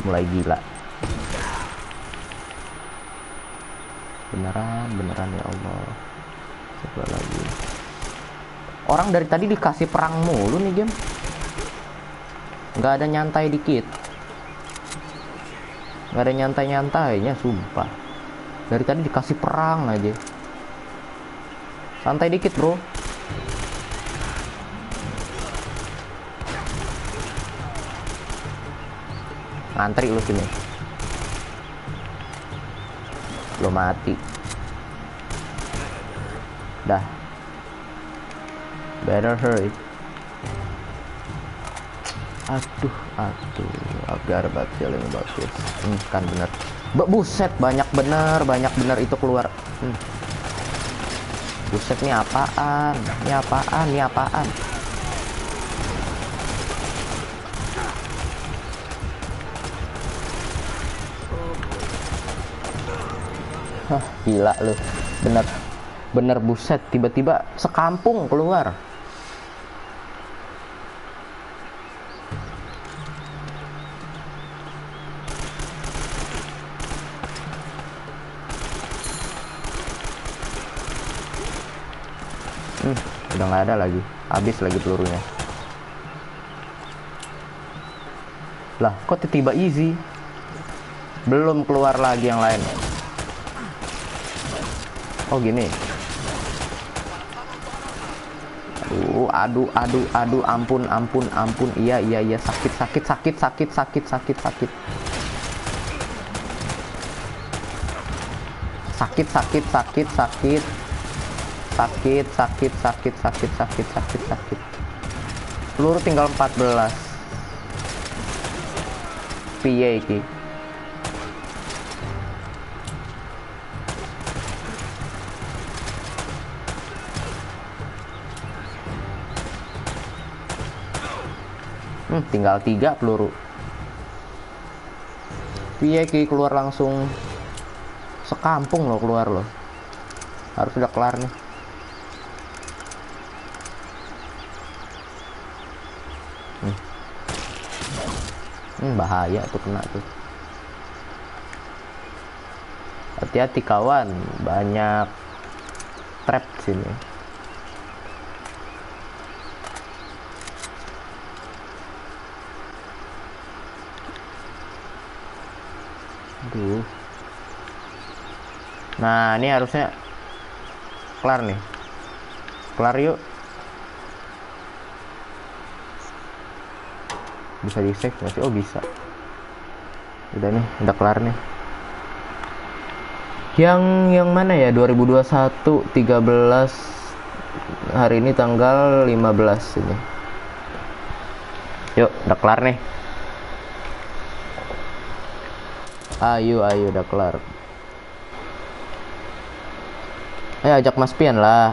Mulai gila. Beneran ya Allah. Coba lagi. Orang dari tadi dikasih perang mulu nih game. Nggak ada nyantai dikit. Nggak ada nyantai-nyantainya, sumpah. Dari tadi dikasih perang aja. Santai dikit, bro. Ngantri lu sini. Belum mati. Dah. Better hurry. Aduh. I've got a bad feeling about this. Kan bener. Buset, banyak bener itu keluar. Buset, ini apaan? Hah, gila lu. Bener buset, tiba-tiba sekampung keluar. Udah nggak ada lagi, habis lagi pelurunya. Lah, kok tiba-tiba easy? Belum keluar lagi yang lain. Oh gini. Aduh, ampun. Iya, sakit. Sakit. Peluru tinggal 14. Piye iki? Tinggal 3 peluru. Piye iki, keluar langsung sekampung loh keluar loh. Harus udah kelar nih. Bahaya tuh kena tuh. Hati-hati kawan, banyak trap sini. Aduh. Nah, ini harusnya kelar nih. Kelar yuk. Bisa di save nggak sih? Oh bisa. Udah nih, udah kelar nih. Yang mana ya? 2021 13 hari ini tanggal 15 ini. Yuk, udah kelar nih. Ayo udah kelar. Ayo ajak Mas Pian lah.